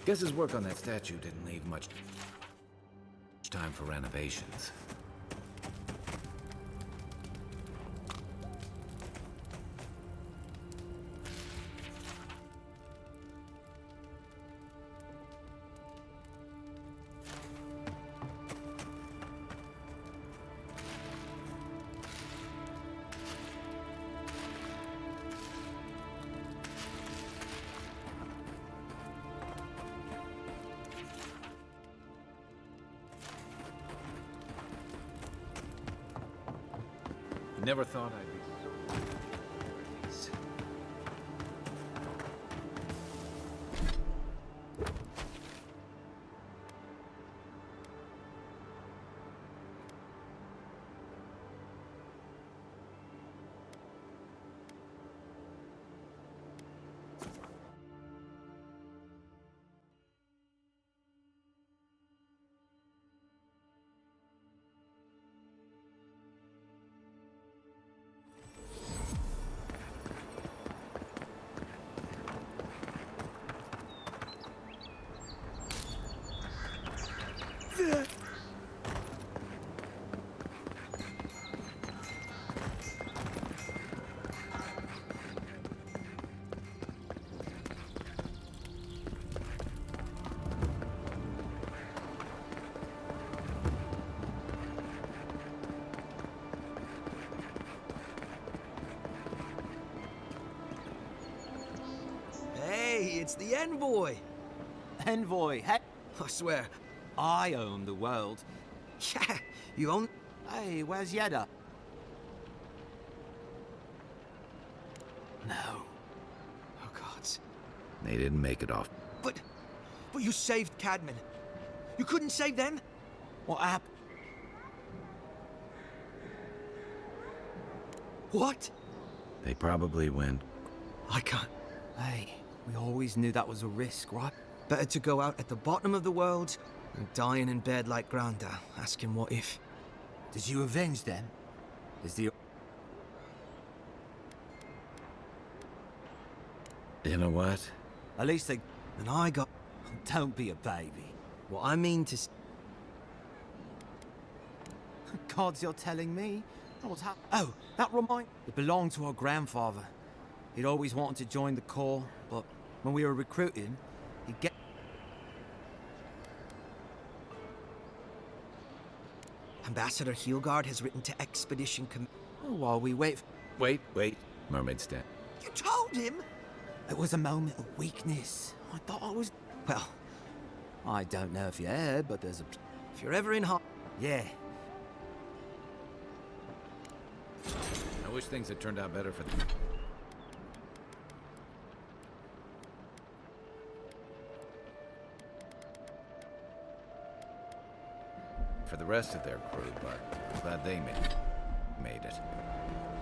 Guess his work on that statue didn't leave much time for renovations. Never thought I'd be... Hey, it's the envoy! Envoy, hey, I swear, I own the world. Yeah, you own... Hey, where's Yeda? No. Oh, God. They didn't make it off. But you saved Cadman. You couldn't save them? What happened? What? They probably went... I can't... Hey, we always knew that was a risk, right? Better to go out at the bottom of the world than dying in bed like Granda, asking what if. Did you avenge them? Is the... You know what? At least they... And I got... Don't be a baby. What I mean to... gods you're telling me. What's happened? Oh, that reminds... It belonged to our grandfather. He'd always wanted to join the Corps, but when we were recruiting, he'd get... Ambassador Hilgard has written to Expedition while we wait... Wait. Mermaid stand. You told him? It was a moment of weakness. I thought I was... Well, I don't know if you heard, but there's a... If you're ever in yeah. I wish things had turned out better for them. For the rest of their crew, but glad they made it.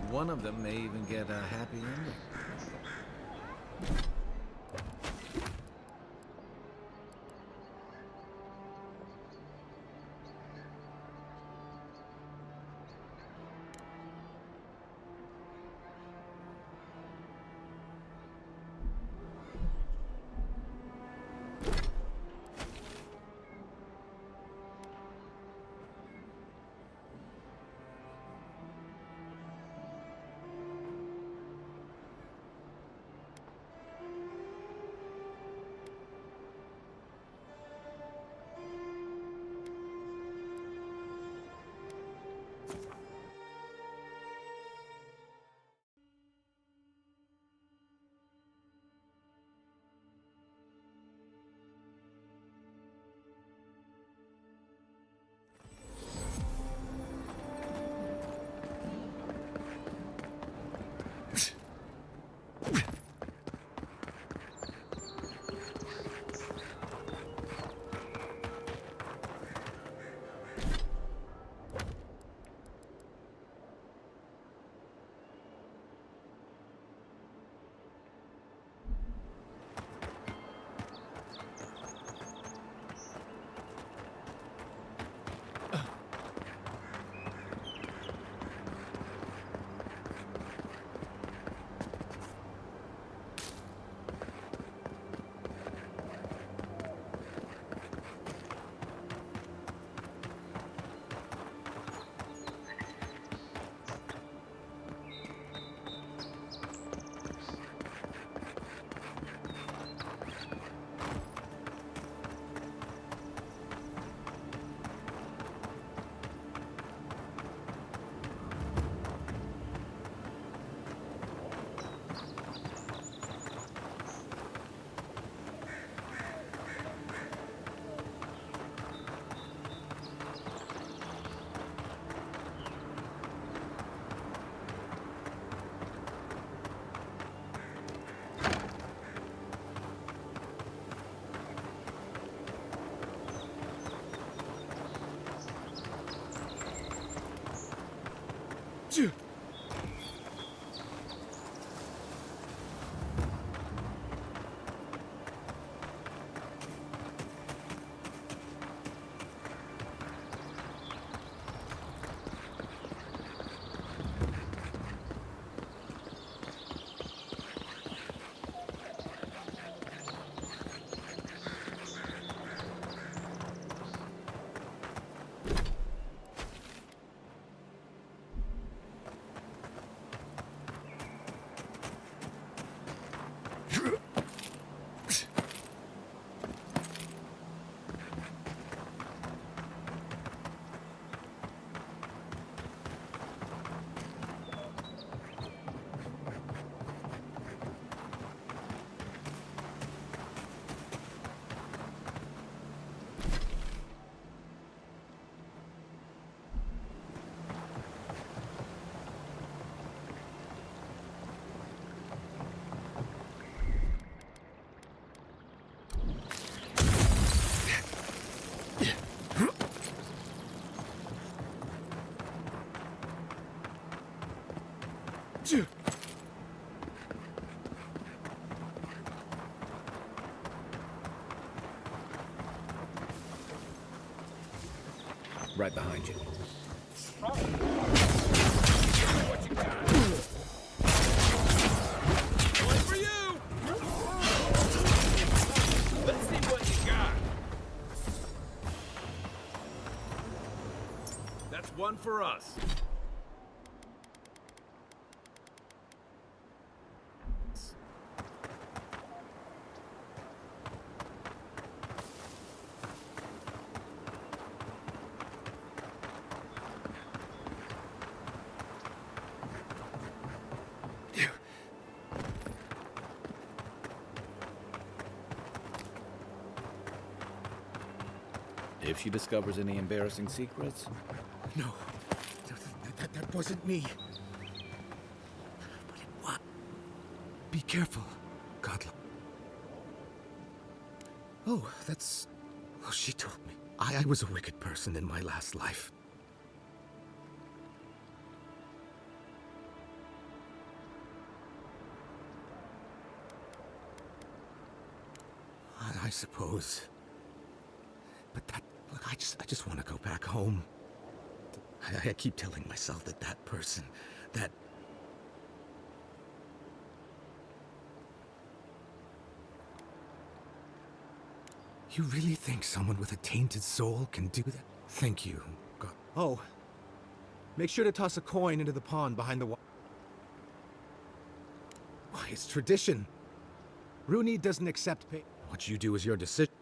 One of them may even get a happy ending. Right behind you. What you got? Going for you! Let's see what you got. That's one for us. If she discovers any embarrassing secrets? No. That wasn't me. But it was. Be careful, Godla. Oh, that's... Oh, she told me. I was a wicked person in my last life. I suppose. But that... Look, I just want to go back home. I keep telling myself that person, that... You really think someone with a tainted soul can do that? Thank you, God. Oh. Make sure to toss a coin into the pond behind the wall. Why, it's tradition. Rooney doesn't accept pay. What you do is your decision.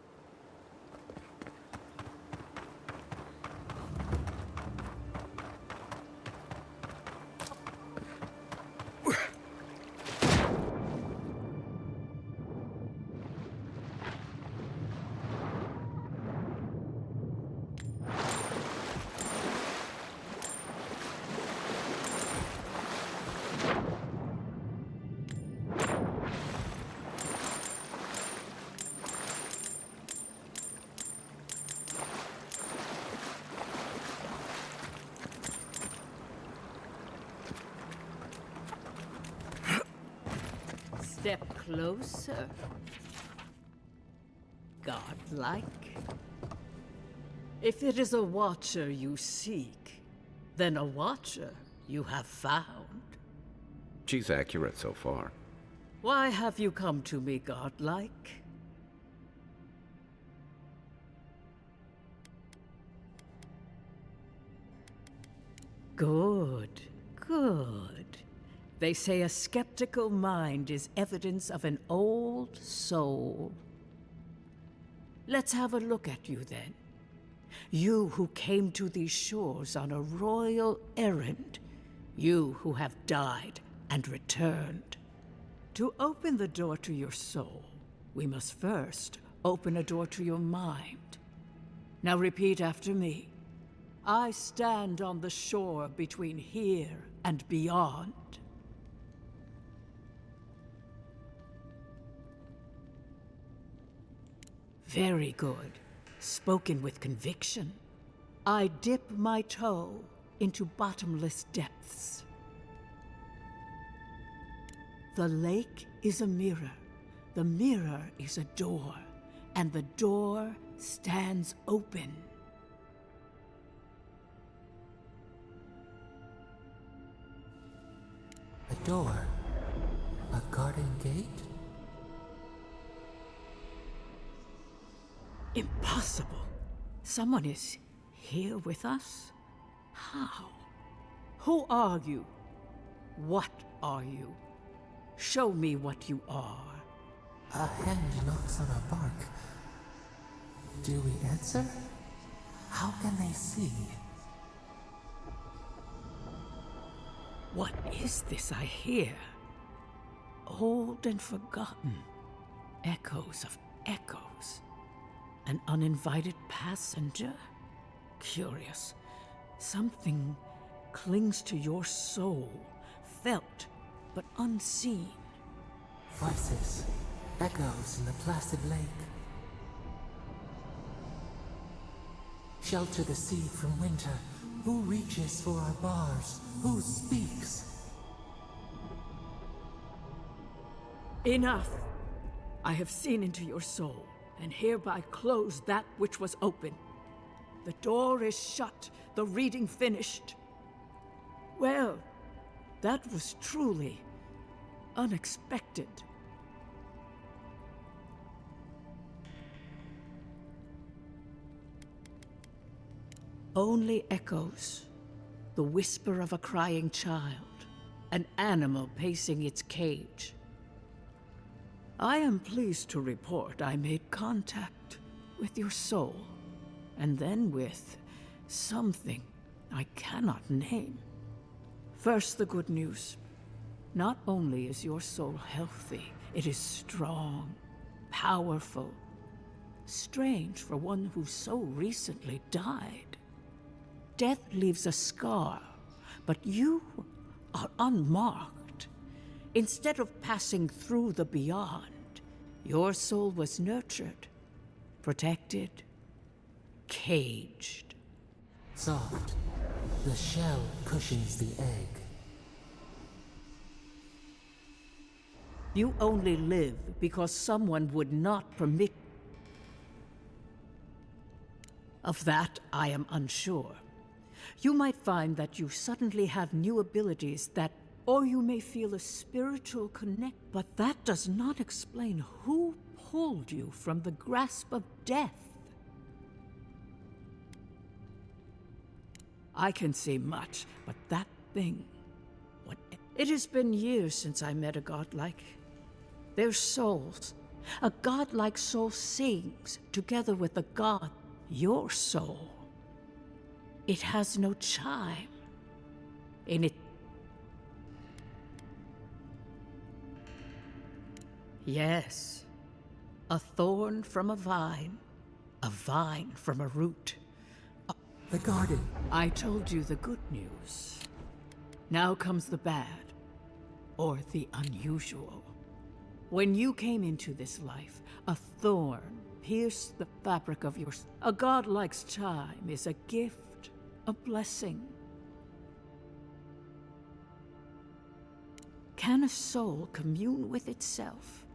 Step closer. Godlike. If it is a watcher you seek, then a watcher you have found. She's accurate so far. Why have you come to me, Godlike? Good, good. They say a skeptical mind is evidence of an old soul. Let's have a look at you then. You who came to these shores on a royal errand. You who have died and returned. To open the door to your soul, we must first open a door to your mind. Now repeat after me. I stand on the shore between here and beyond. Very good. Spoken with conviction. I dip my toe into bottomless depths. The lake is a mirror. The mirror is a door. And the door stands open. A door? A garden gate? Impossible. Someone is here with us? How? Who are you? What are you? Show me what you are. A hand knocks on a bark. Do we answer? How can they see? What is this I hear? Old and forgotten. Echoes of echoes. An uninvited passenger? Curious. Something clings to your soul, felt but unseen. Voices, echoes in the placid lake. Shelter the seed from winter. Who reaches for our bars? Who speaks? Enough! I have seen into your soul, and hereby close that which was open. The door is shut, the reading finished. Well, that was truly unexpected. Only echoes, the whisper of a crying child, an animal pacing its cage. I am pleased to report I made contact with your soul, and then with something I cannot name. First, the good news. Not only is your soul healthy, it is strong, powerful. Strange for one who so recently died. Death leaves a scar, but you are unmarked. Instead of passing through the beyond, your soul was nurtured, protected, caged. Soft. The shell cushions the egg. You only live because someone would not permit. Of that, I am unsure. You might find that you suddenly have new abilities that, or you may feel a spiritual connect, but that does not explain who pulled you from the grasp of death. I can say much, but that thing, it has been years since I met a godlike. Their souls, a godlike soul sings together with a god, your soul. It has no chime in it. Yes, a thorn from a vine from a root. The garden. I told you the good news. Now comes the bad, or the unusual. When you came into this life, a thorn pierced the fabric of yours. A godlike's chime is a gift, a blessing. Can a soul commune with itself?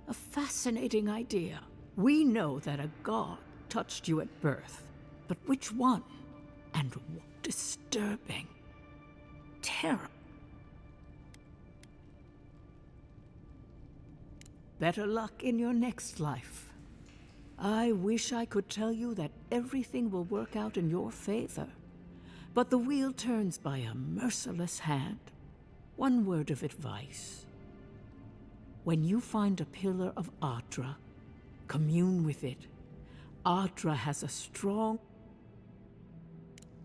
A fascinating idea. We know that a god touched you at birth, but which one? And what disturbing, terrible. Better luck in your next life. I wish I could tell you that everything will work out in your favor, but the wheel turns by a merciless hand. One word of advice. When you find a pillar of Adra, commune with it. Adra has a strong...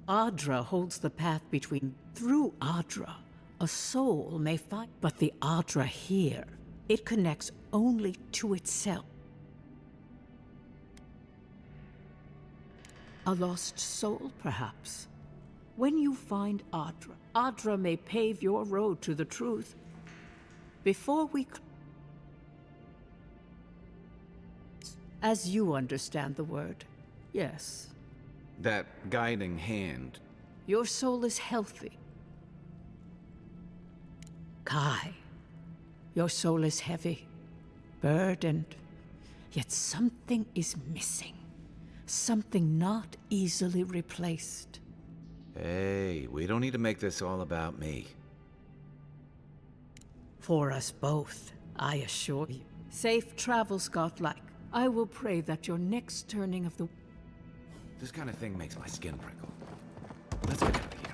Adra holds the path between... Through Adra, a soul may find... But the Adra here, it connects only to itself. A lost soul, perhaps. When you find Adra, Adra may pave your road to the truth. Before we... As you understand the word, yes. That guiding hand. Your soul is healthy. Kai, your soul is heavy, burdened, yet something is missing. Something not easily replaced. Hey, we don't need to make this all about me. For us both, I assure you. Safe travels, godlike. I will pray that your next turning of the... This kind of thing makes my skin prickle. Let's get out of here.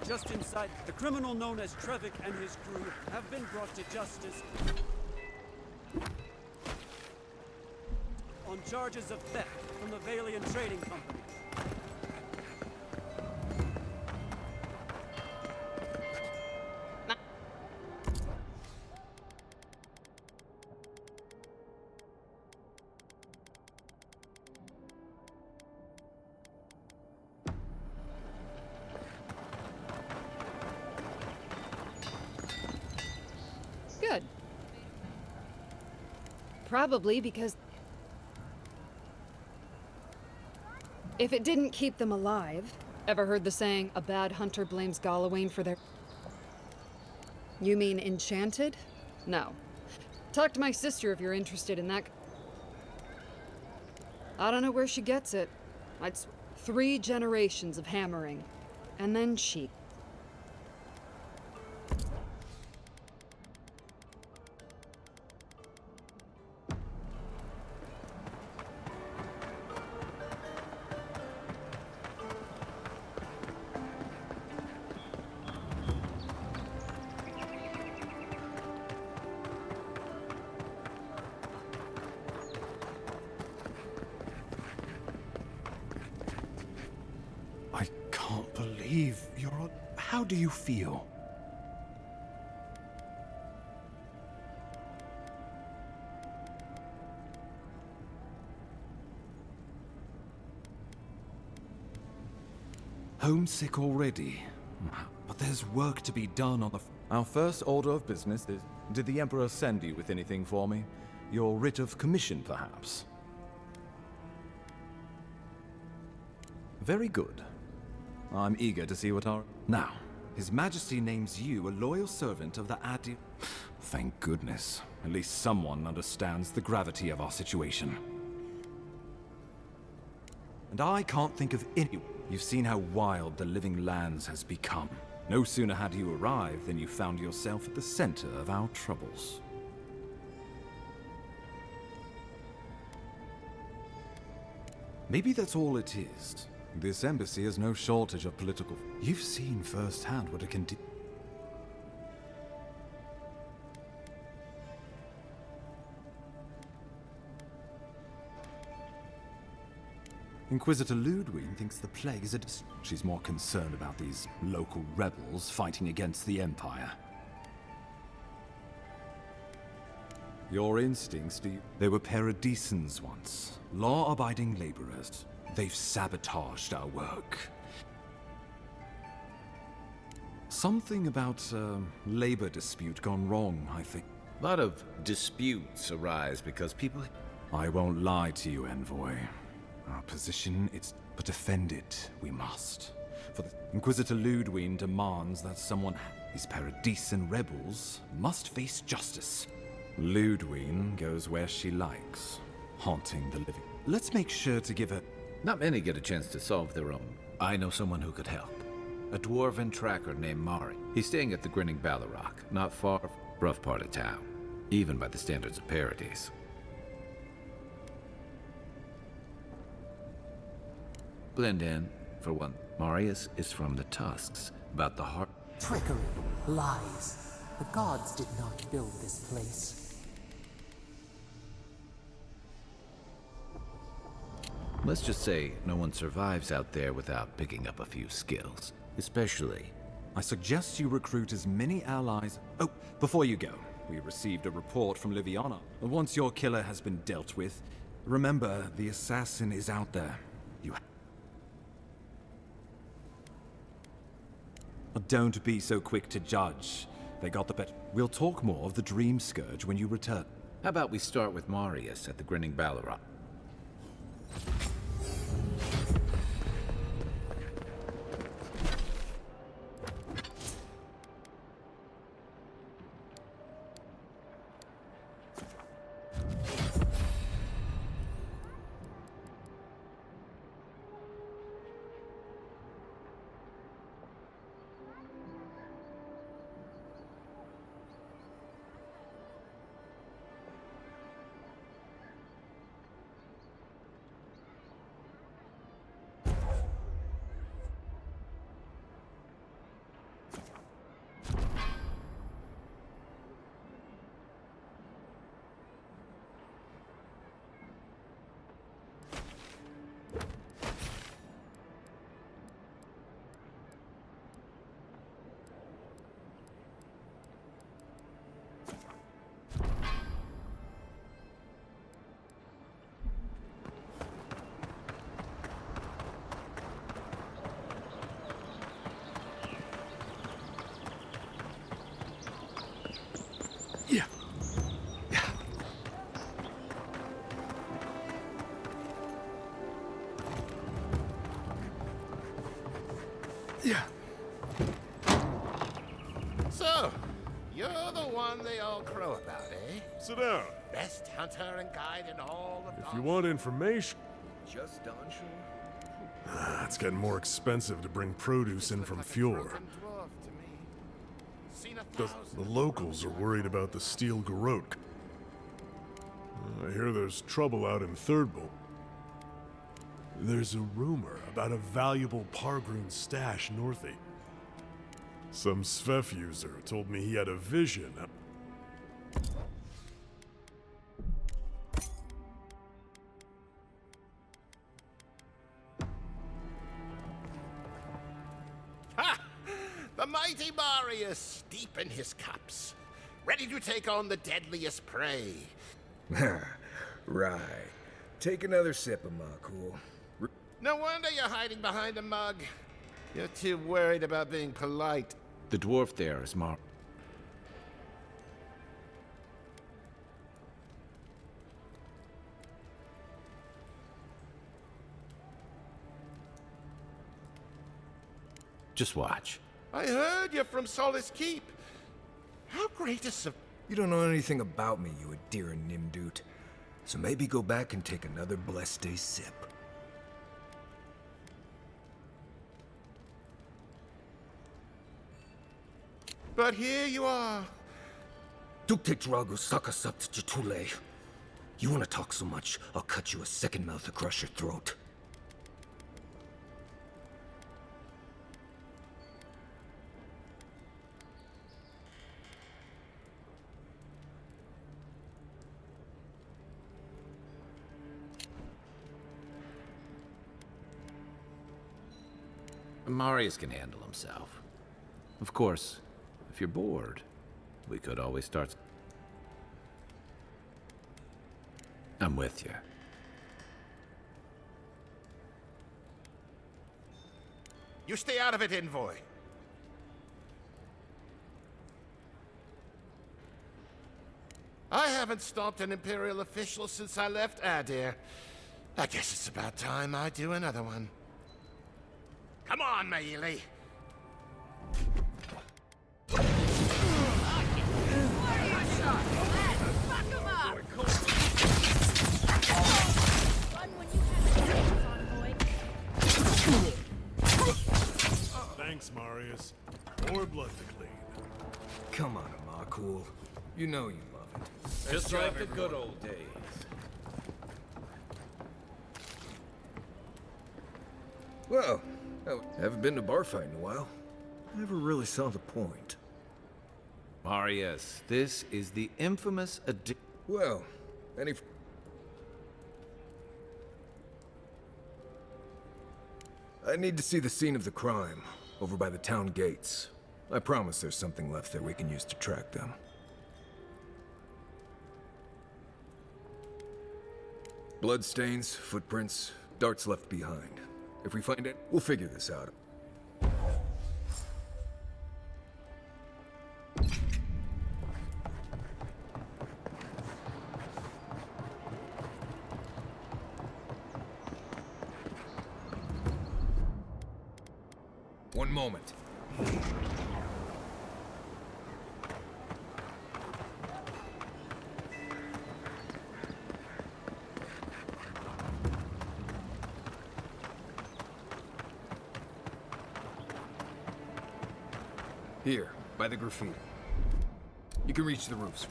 Just inside, the criminal known as Trevik and his crew have been brought to justice on charges of theft from the Valian Trading Company. Good. Probably because if it didn't keep them alive, ever heard the saying, a bad hunter blames Galawain for their... You mean enchanted? No. Talk to my sister if you're interested in that. I don't know where she gets it. It's 3 generations of hammering. And then she... I can't believe you're on... How do you feel? Homesick already? But there's work to be done on the... Our first order of business is... Did the Emperor send you with anything for me? Your writ of commission, perhaps? Very good. I'm eager to see what our... Now, His Majesty names you a loyal servant of the Adi... Thank goodness. At least someone understands the gravity of our situation. And I can't think of any... You've seen how wild the Living Lands has become. No sooner had you arrived than you found yourself at the center of our troubles. Maybe that's all it is. This embassy has no shortage of political... You've seen firsthand what it can do. Inquisitor Ludwig thinks the plague is a... She's more concerned about these local rebels fighting against the Empire. Your instincts, They were paradisans once. Law-abiding laborers. They've sabotaged our work. Something about a labor dispute gone wrong, I think. A lot of disputes arise because people... I won't lie to you, Envoy. Our position is... But defend it, we must. For the Inquisitor Ludwig demands that someone... These Paradisan rebels must face justice. Ludwig goes where she likes, haunting the living. Let's make sure to give her... Not many get a chance to solve their own. I know someone who could help. A dwarven tracker named Mari. He's staying at the Grinning Ballarok, not far from rough part of town, even by the standards of Paradise. Blend in, for one. Marius is from the Tusks, about the heart... Trickery, lies. The gods did not build this place. Let's just say no one survives out there without picking up a few skills. Especially... I suggest you recruit as many allies... Oh, before you go, we received a report from Liviana. Once your killer has been dealt with, remember, the assassin is out there. You... Don't be so quick to judge. They got the bet. We'll talk more of the Dream Scourge when you return. How about we start with Marius at the Grinning Ballarok? You're the one they all crow about, eh? Sit down. Best hunter and guide in all of If you want information... Just onshore? It's getting more expensive to bring produce in from Fjord. The locals are worried about the steel garrote. I hear there's trouble out in Third Bowl. There's a rumor about a valuable Pargroon stash northy. Some Svef user told me he had a vision. Ha! The mighty Marius, deep in his cups, ready to take on the deadliest prey. Right. Take another sip of Makul. No wonder you're hiding behind a mug. You're too worried about being polite. The dwarf there is Mar. Just watch. I heard you're from Solace Keep. How great a You don't know anything about me, you Adira Nimdut. So maybe go back and take another blessed day sip. But here you are. Duktek Dragu Sakasapt Jatule. You wanna talk so much, I'll cut you a second mouth across your throat. Marius can handle himself. Of course, if you're bored, we could always start... I'm with you. You stay out of it, Envoy. I haven't stopped an Imperial official since I left Adir. I guess it's about time I do another one. Come on, Maili. Thanks, Marius. More blood to clean. Come on, Makul. You know you love it. Just like the good old days. Well, I haven't been to bar fight in a while. Never really saw the point. Marius, this is the infamous Well, I need to see the scene of the crime, over by the town gates. I promise there's something left there we can use to track them. Bloodstains, footprints, darts left behind. If we find it, we'll figure this out. One moment. Here, by the graffiti. You can reach the roofs.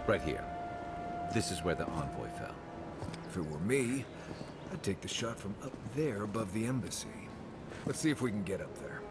Right here. This is where the envoy fell. If it were me, I'd take the shot from up there above the embassy. Let's see if we can get up there.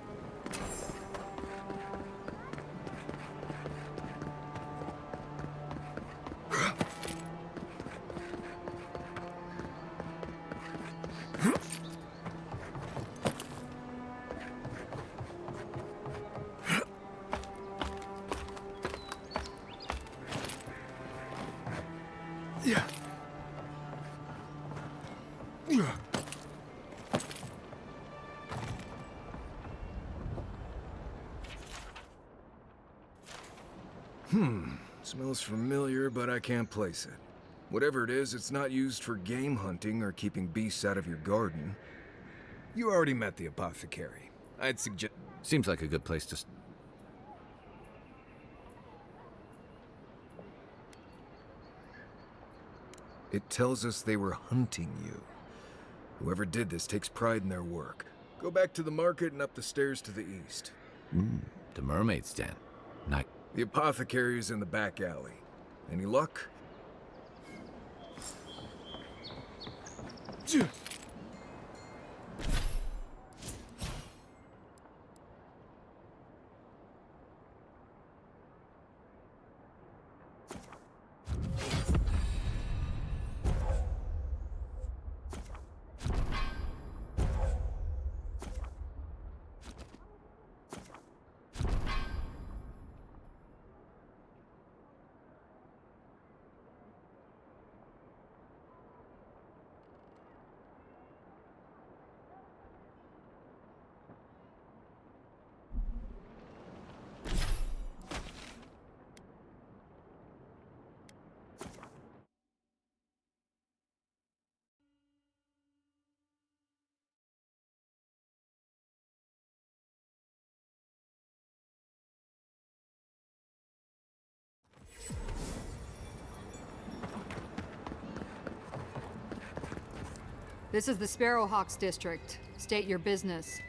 Smells familiar, but I can't place it. Whatever it is, it's not used for game hunting or keeping beasts out of your garden. You already met the apothecary. I'd suggest... Seems like a good place to... It tells us they were hunting you. Whoever did this takes pride in their work. Go back to the market and up the stairs to the east. The mermaid's den. Night. The apothecary is in the back alley. Any luck? This is the Sparrowhawks district. State your business.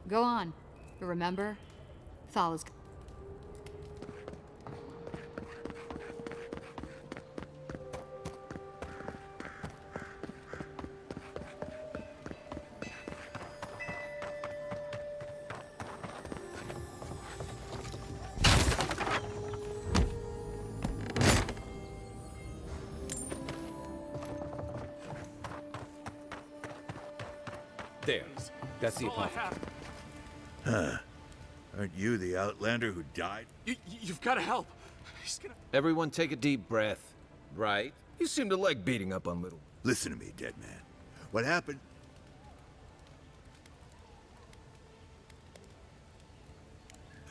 Go on. But remember, Thala's... There. That's the apothecary. Huh. Aren't you the Outlander who died? You've got to help. He's gonna... Everyone take a deep breath. Right? You seem to like beating up on little... Listen to me, dead man. What happened?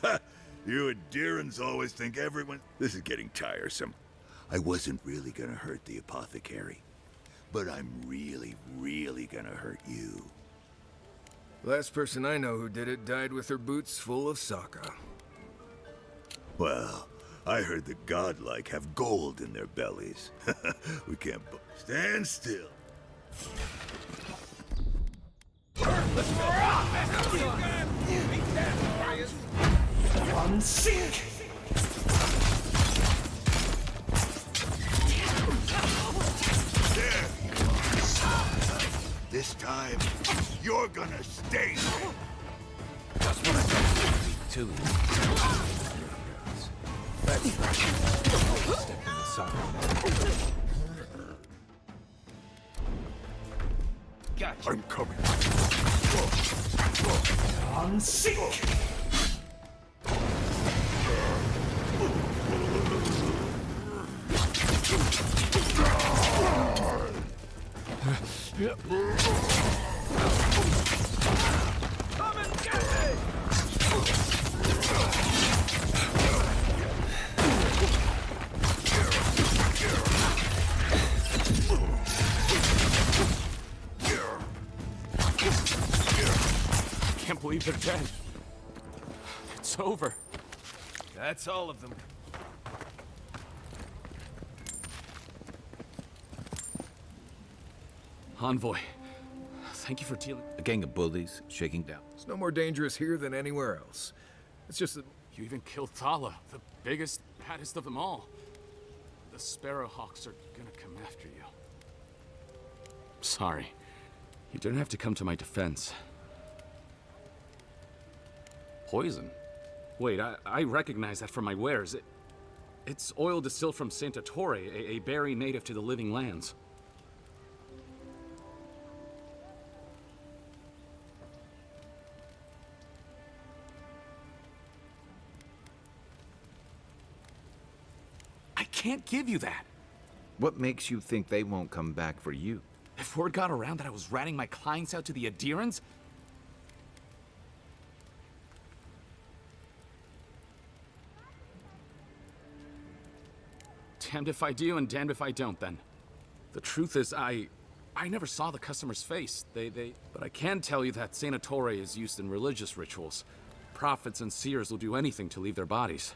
Ha! You and Deerans always think everyone... This is getting tiresome. I wasn't really gonna hurt the apothecary. But I'm really, really gonna hurt you. Last person I know who did it died with her boots full of Sokka. Well, I heard the godlike have gold in their bellies. We can't... Stand still. Let's go! Unsink! There! This time, you're gonna stay there. Just what I thought too. That's right. Step in the sun. Gotcha. I'm coming. Unsink! Come and get me! I can't believe they're dead. It's over. That's all of them. Envoy, thank you for dealing... A gang of bullies shaking down. It's no more dangerous here than anywhere else. It's just that... You even killed Thala, the biggest, baddest of them all. The Sparrowhawks are gonna come after you. Sorry. You didn't have to come to my defense. Poison? Wait, I recognize that from my wares. It's oil distilled from Santa Torre, a berry native to the Living Lands. I can't give you that. What makes you think they won't come back for you? If word got around that I was ratting my clients out to the adherents... Damned if I do and damned if I don't, then. The truth is, I never saw the customer's face. But I can tell you that Saint Ettore is used in religious rituals. Prophets and seers will do anything to leave their bodies.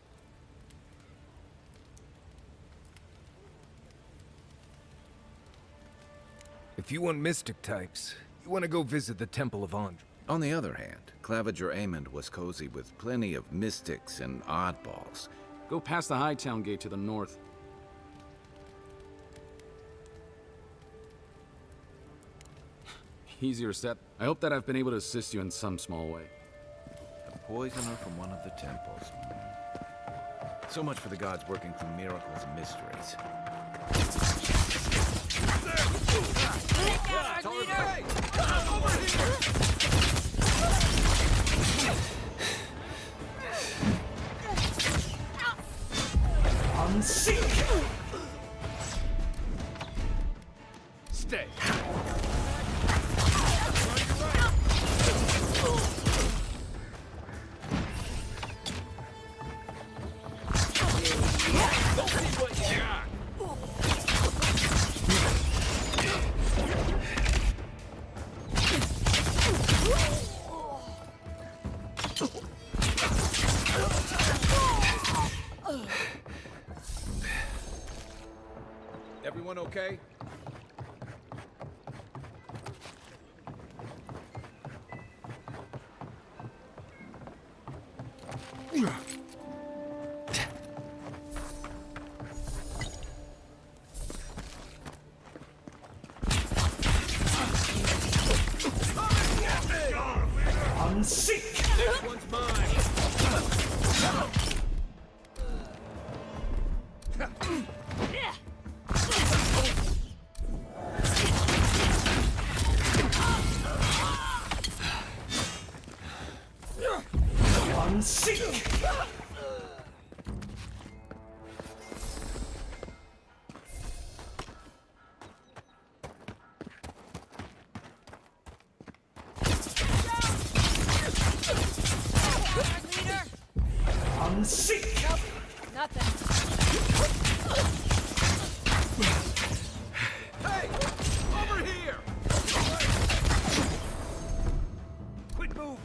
If you want mystic types, you want to go visit the Temple of Andre. On the other hand, Claviger Amond was cozy with plenty of mystics and oddballs. Go past the Hightown Gate to the north. Easier said. I hope that I've been able to assist you in some small way. A poisoner from one of the temples. So much for the gods working through miracles and mysteries. Unseek! Stay! Everyone okay? Unseek! This one's mine! Unseek! Unseek! Nope, nothing. Hey! Over here! Quit moving!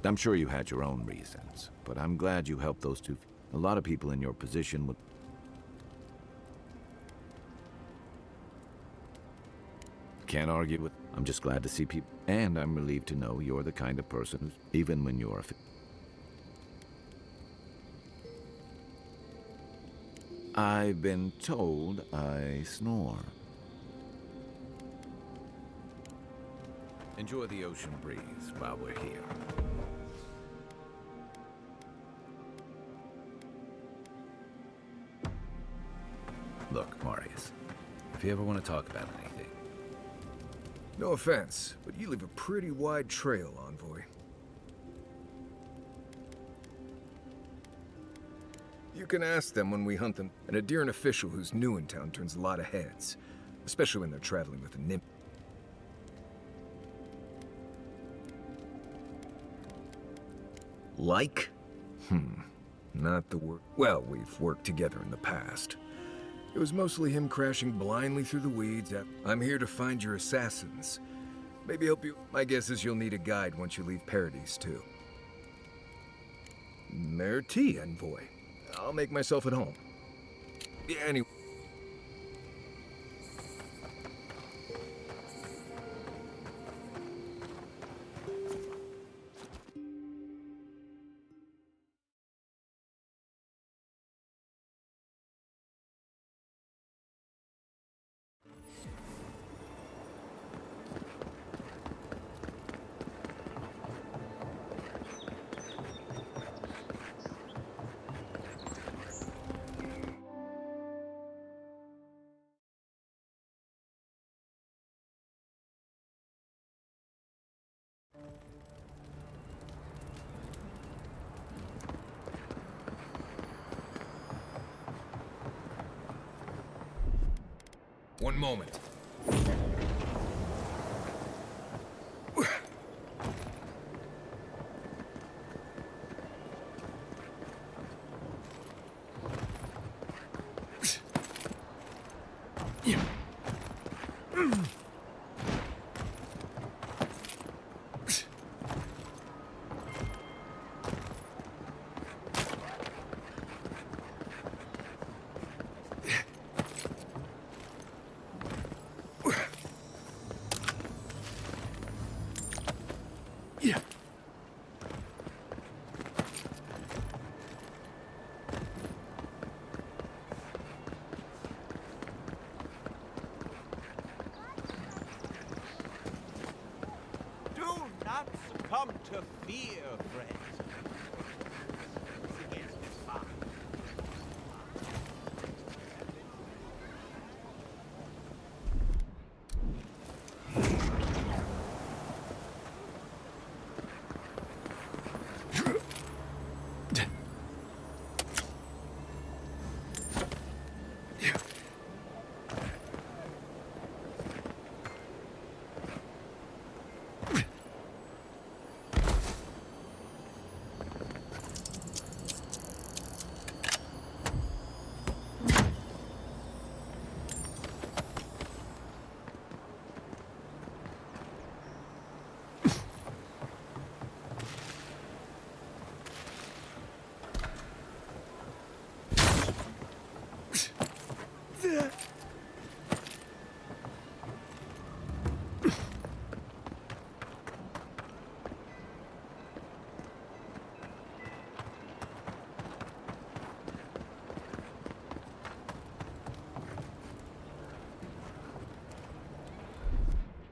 I'm sure you had your own reasons, but I'm glad you helped those two. A lot of people in your position would... Can't argue with... I'm just glad to see people. And I'm relieved to know you're the kind of person who's... Even when you're... I've been told I snore. Enjoy the ocean breeze while we're here. Look, Marius, if you ever want to talk about anything... No offense, but you leave a pretty wide trail, Envoy. You can ask them when we hunt them, and a Deeren official who's new in town turns a lot of heads, especially when they're traveling with a nymph. Like? Not the word. Well, we've worked together in the past. It was mostly him crashing blindly through the weeds. I'm here to find your assassins. Maybe help you. My guess is you'll need a guide once you leave Paradise, too. Merci, Envoy. I'll make myself at home. Anyway. One moment. Succumb to fear, friends. Against this fire.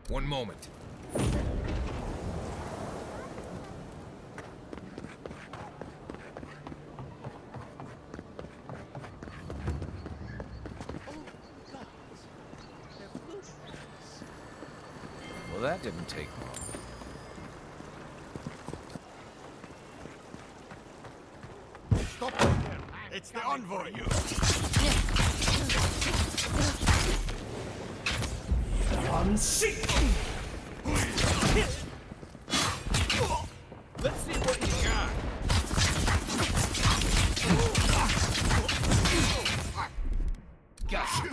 One moment. Well, that didn't take long. Stop right there. It's the envoy. Let's see what you got. Got you.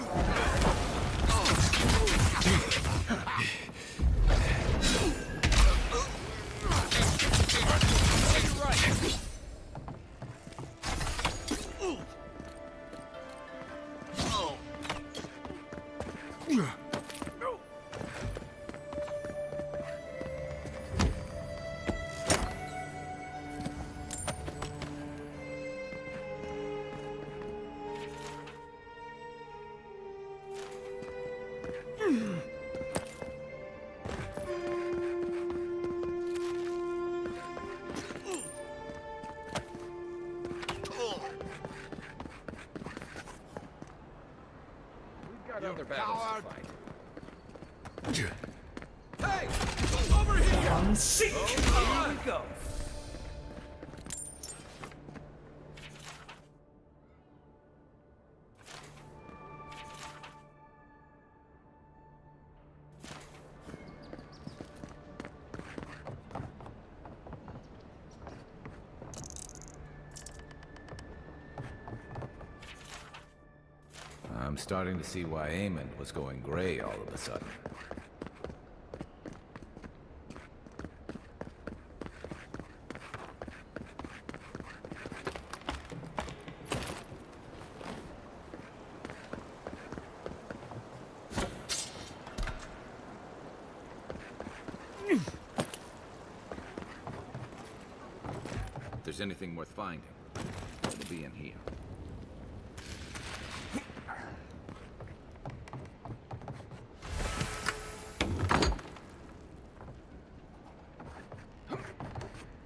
other battles coward! to fight. Hey! Over here! Unsink! Oh, Here we go. I'm starting to see why Eamon was going gray all of a sudden. If there's anything worth finding, it'll be in here.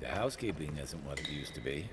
The housekeeping isn't what it used to be.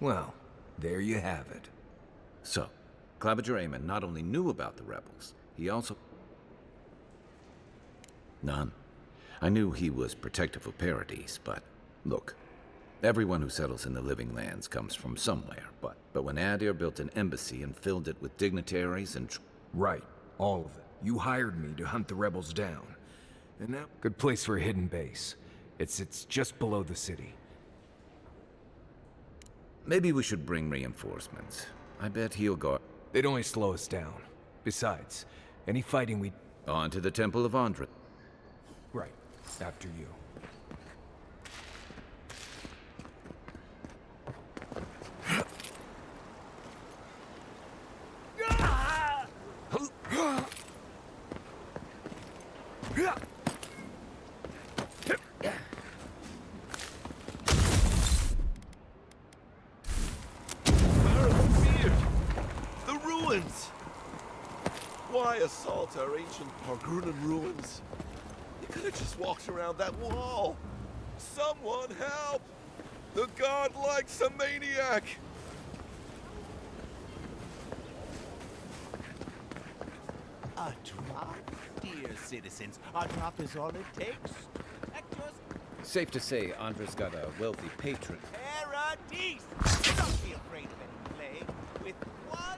Well, there you have it. So, Claviger Eamon not only knew about the rebels, he also... None. I knew he was protective of Paradise, but look, everyone who settles in the Living Lands comes from somewhere, but when Adair built an embassy and filled it with dignitaries and... Right, all of it. You hired me to hunt the rebels down. And now... Good place for a hidden base. It's just below the city. Maybe we should bring reinforcements. I bet he'll go... They'd only slow us down. Besides, any fighting we... On to the Temple of Andra. Right. After you. Why assault our ancient Pargunan ruins? You could have just walked around that wall. Someone help! The god likes a maniac! A drop? Dear citizens, a drop is all it takes. Protect yours. Safe to say, Andra's got a wealthy patron. Paradise! Don't be afraid of any plague. With one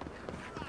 drop.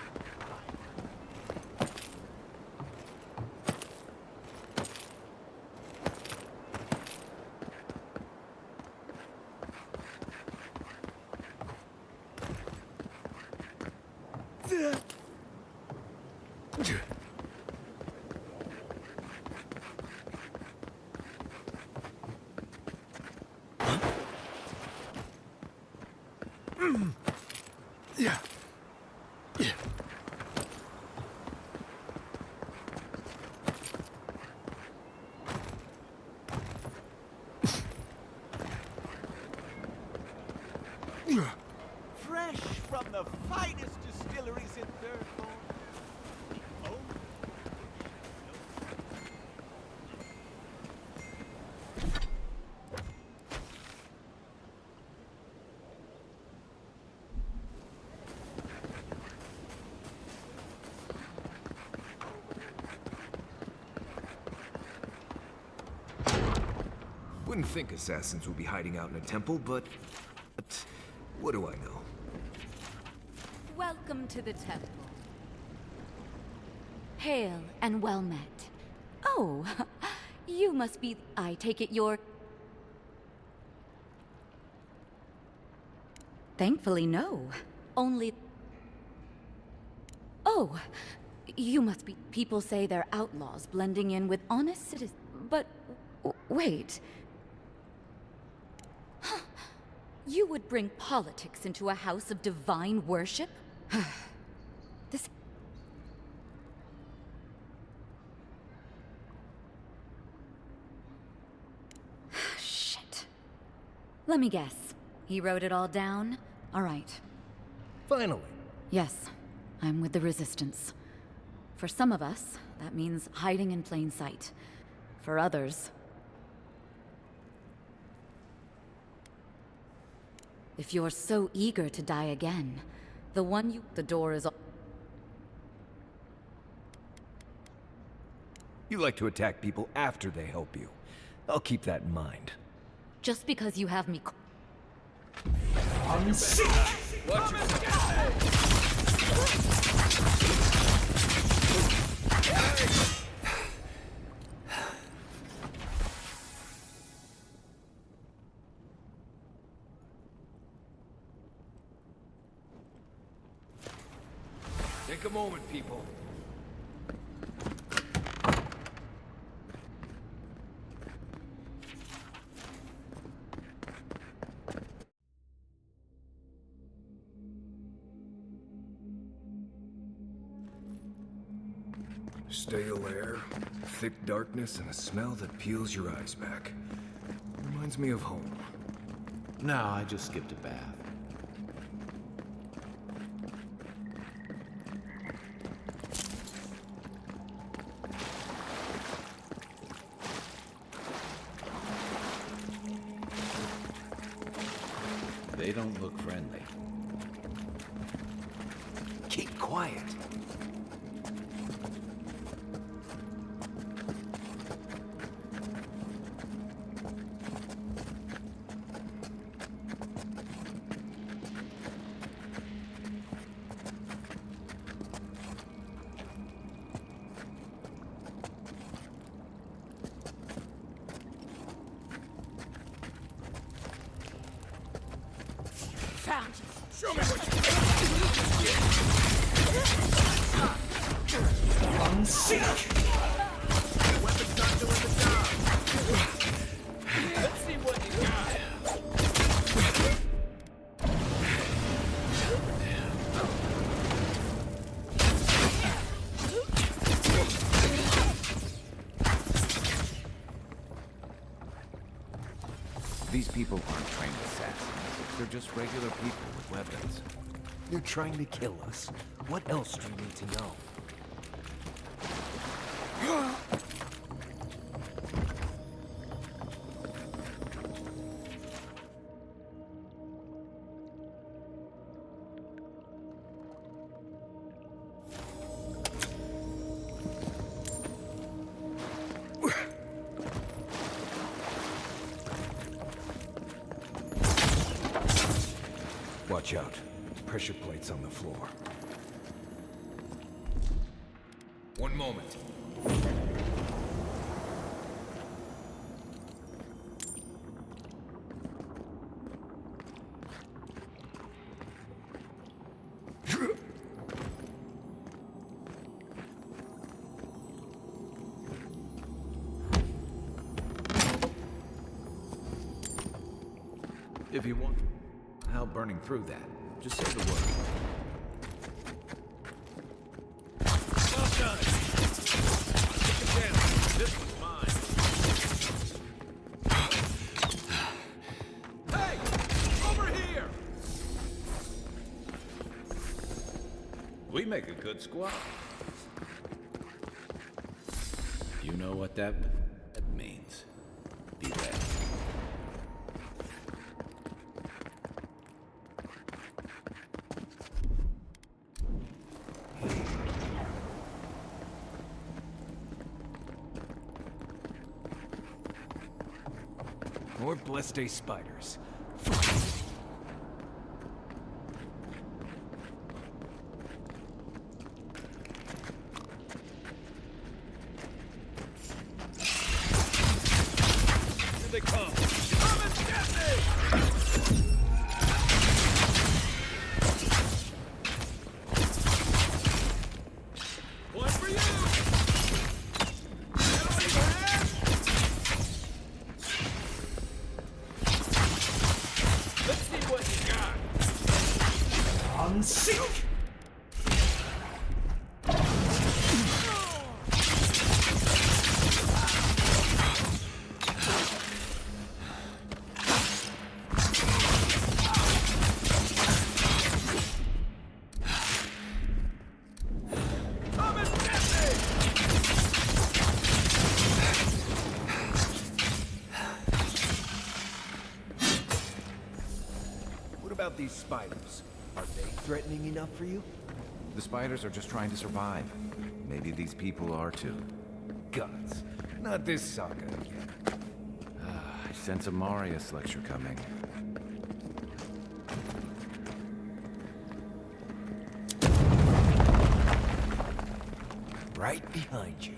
Fresh from the finest distilleries in Thirdborn. Wouldn't think assassins would be hiding out in a temple, but what do I know? Welcome to the temple. Hail and well met. Oh, you must be... I take it you're... Thankfully, no. Only... Oh, you must be... People say they're outlaws blending in with honest citizens. But... wait. You would bring politics into a house of divine worship? This... Shit. Let me guess. He wrote it all down? All right. Finally. Yes, I'm with the Resistance. For some of us, that means hiding in plain sight. For others... If you're so eager to die again, the door is... You like to attack people after they help you. I'll keep that in mind. Just because you have me... I'm sick! Watch your Take a moment, people. Stale air, thick darkness, and a smell that peels your eyes back. Reminds me of home. No, I just skipped a bath. They don't look friendly. Keep quiet. Found you. Show me what I'm sick! the weapon's not doing the job. Let's see what you got. These people aren't trained assassins. They're just regular people with weapons. You're trying to kill us. What else do you need to know? Watch out. Pressure plates on the floor. One moment. If you want help burning through that, just say the word. Well done. Take it down. This one's mine. Hey! Over here! We make a good squad. You know what that means. Be ready. More Blessed spiders. Here they come. Come and get me! one sick! What about these spiders? Are they threatening enough for you? The spiders are just trying to survive. Maybe these people are too. Guts. Not this saga again. I sense a Marius lecture coming. Right behind you.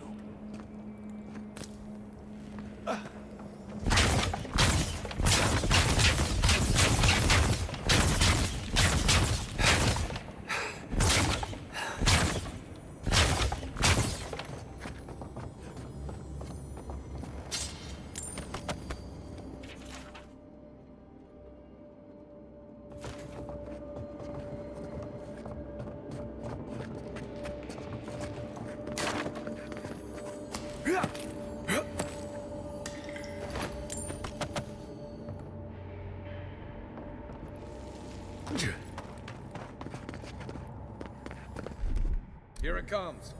Here it comes.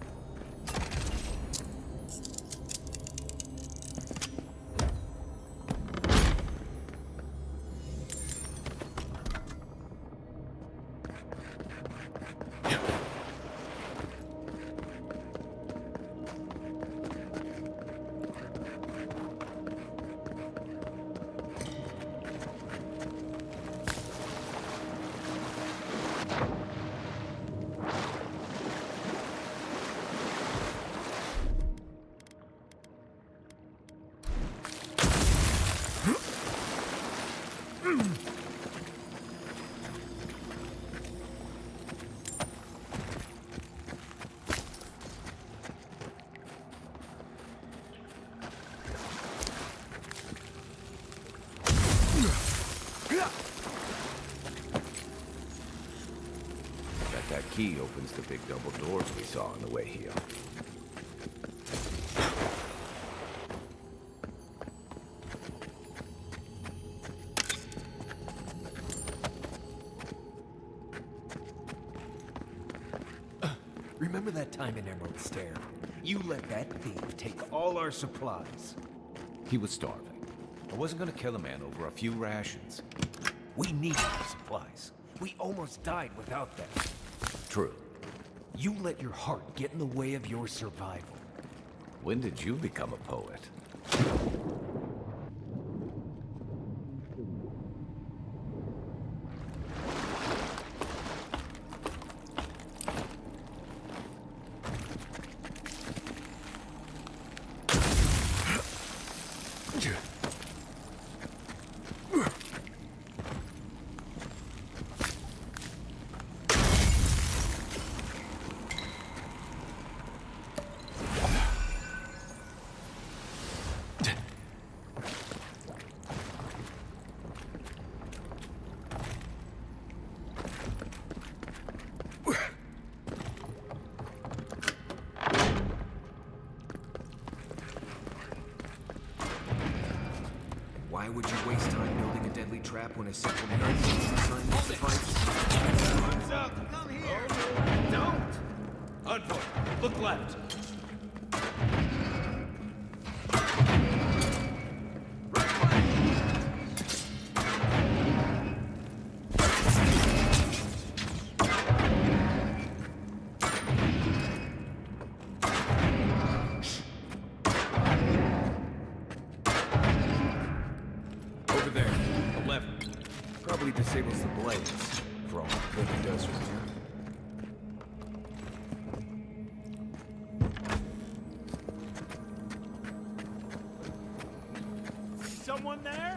That key opens the big double doors we saw on the way here. Remember that time in Emerald Stair? You let that thief take all our supplies. He was starving. I wasn't gonna kill a man over a few rations. We needed the supplies. We almost died without them. True. You let your heart get in the way of your survival. When did you become a poet? Why would you waste time building a deadly trap when a simple method is designed to suffice? What's up? Come here! Don't! Hardpoint, look left. Over there, 11. Probably disables the blades, for all the good it does from here. Someone there?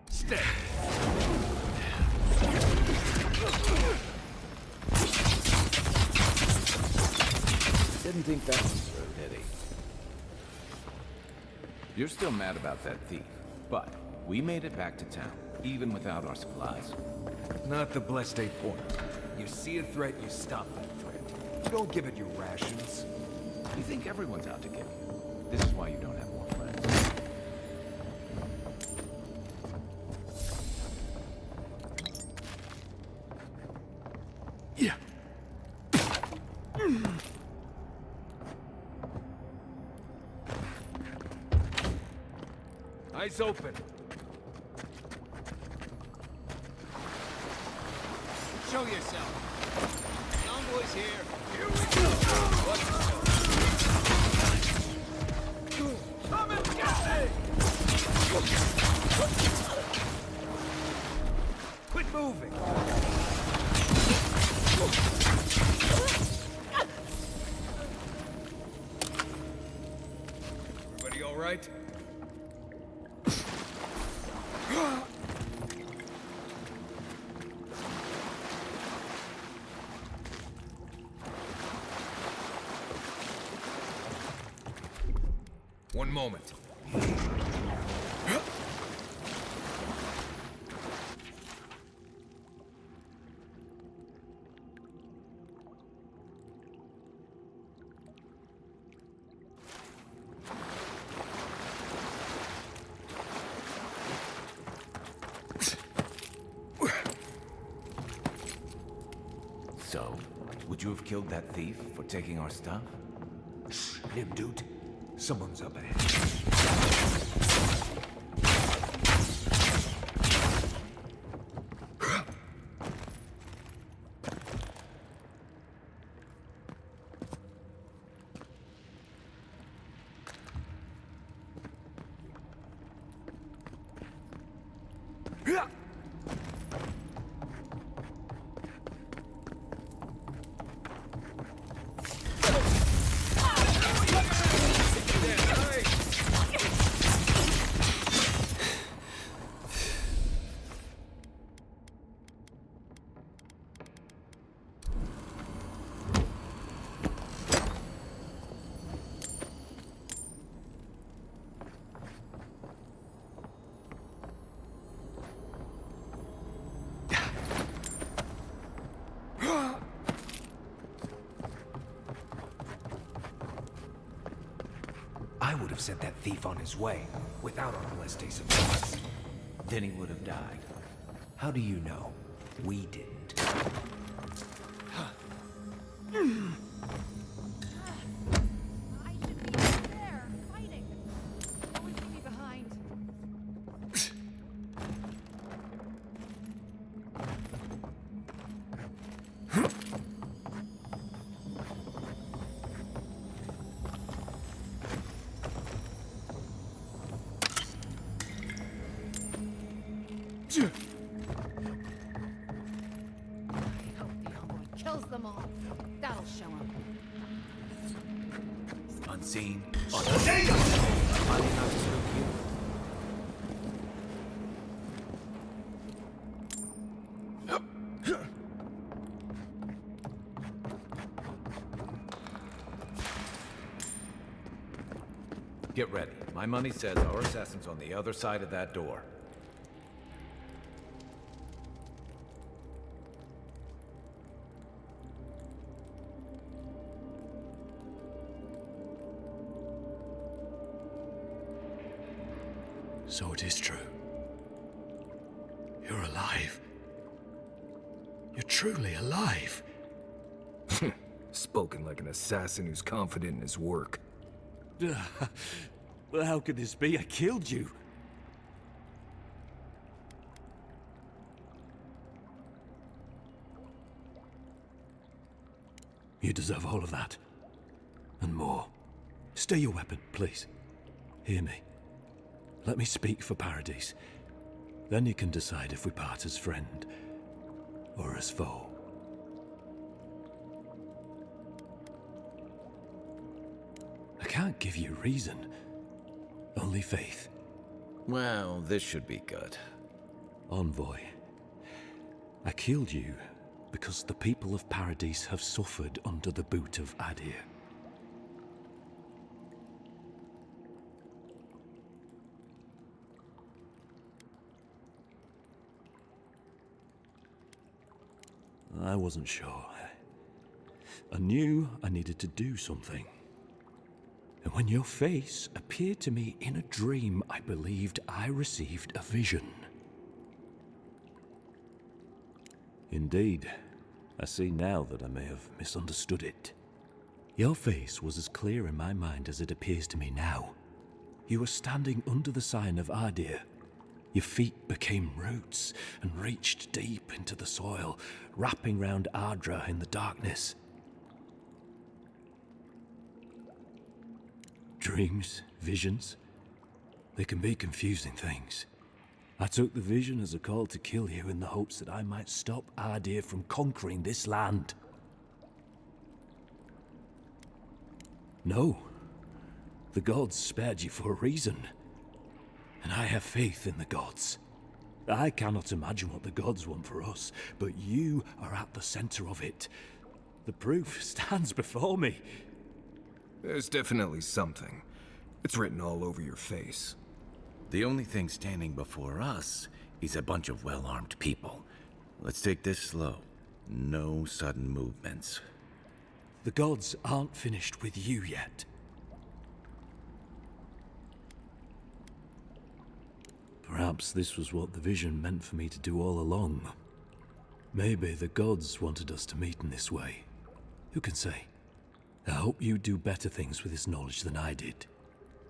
Stay. Didn't think that was so, did he? You're still mad about that thief, but we made it back to town, even without our supplies. Not the blessed eight point. You see a threat, you stop that threat. You don't give it your rations. You think everyone's out to get you. This is why you don't have more friends. Yeah. Eyes open. Show yourself. Envoy's here. Here we go. Come and get me! Quit moving. Everybody all right? One moment. So, would you have killed that thief for taking our stuff? Him, dude. Someone's up ahead. I would have sent that thief on his way without our blessed supplies. Then he would have died. How do you know? We didn't. Kills them all. That'll show him. Unseen. Get ready. My money says our assassin's on the other side of that door. So it is true. You're alive. You're truly alive. Spoken like an assassin who's confident in his work. Well, how could this be? I killed you. You deserve all of that. And more. Stay your weapon, please. Hear me. Let me speak for Paradise. Then you can decide if we part as friend or as foe. I can't give you reason, only faith. Well, this should be good. Envoy, I killed you because the people of Paradise have suffered under the boot of Adir. I wasn't sure. I knew I needed to do something. And when your face appeared to me in a dream, I believed I received a vision. Indeed, I see now that I may have misunderstood it. Your face was as clear in my mind as it appears to me now. You were standing under the sign of Ardir. Your feet became roots and reached deep into the soil, wrapping round Ardra in the darkness. Dreams, visions, they can be confusing things. I took the vision as a call to kill you in the hopes that I might stop Ardir from conquering this land. No. The gods spared you for a reason. And I have faith in the gods. I cannot imagine what the gods want for us, but you are at the center of it. The proof stands before me. There's definitely something. It's written all over your face. The only thing standing before us is a bunch of well-armed people. Let's take this slow. No sudden movements. The gods aren't finished with you yet. Perhaps this was what the vision meant for me to do all along. Maybe the gods wanted us to meet in this way. Who can say? I hope you do better things with this knowledge than I did.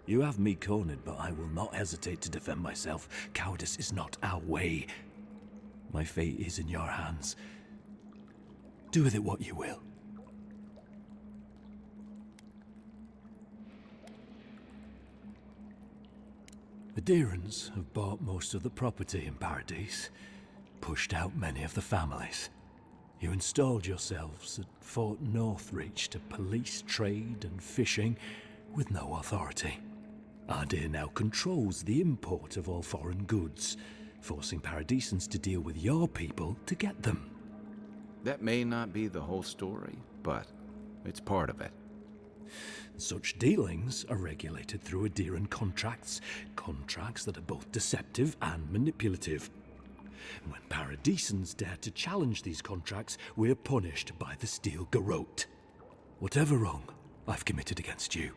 You have me cornered, but I will not hesitate to defend myself. Cowardice is not our way. My fate is in your hands. Do with it what you will. The Deerans have bought most of the property in Paradise, pushed out many of the families. You installed yourselves at Fort Northreach to police trade and fishing with no authority. Ardir now controls the import of all foreign goods, forcing Paradisans to deal with your people to get them. That may not be the whole story, but it's part of it. Such dealings are regulated through Adiran contracts, contracts that are both deceptive and manipulative. And when Paradisans dare to challenge these contracts, we're punished by the Steel Garrote. Whatever wrong I've committed against you,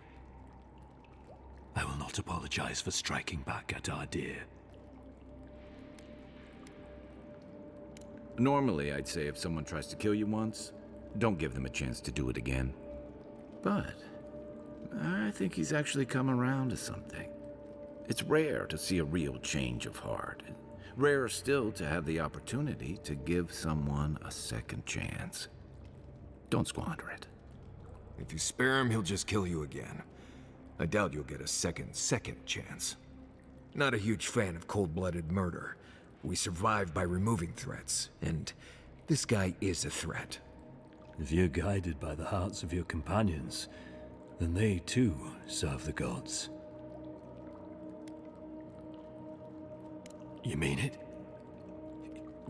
I will not apologize for striking back at Ardir. Normally, I'd say if someone tries to kill you once, don't give them a chance to do it again. But I think he's actually come around to something. It's rare to see a real change of heart. Rarer still to have the opportunity to give someone a second chance. Don't squander it. If you spare him, he'll just kill you again. I doubt you'll get a second chance. Not a huge fan of cold-blooded murder. We survive by removing threats, and this guy is a threat. If you're guided by the hearts of your companions, then they too serve the gods. You mean it?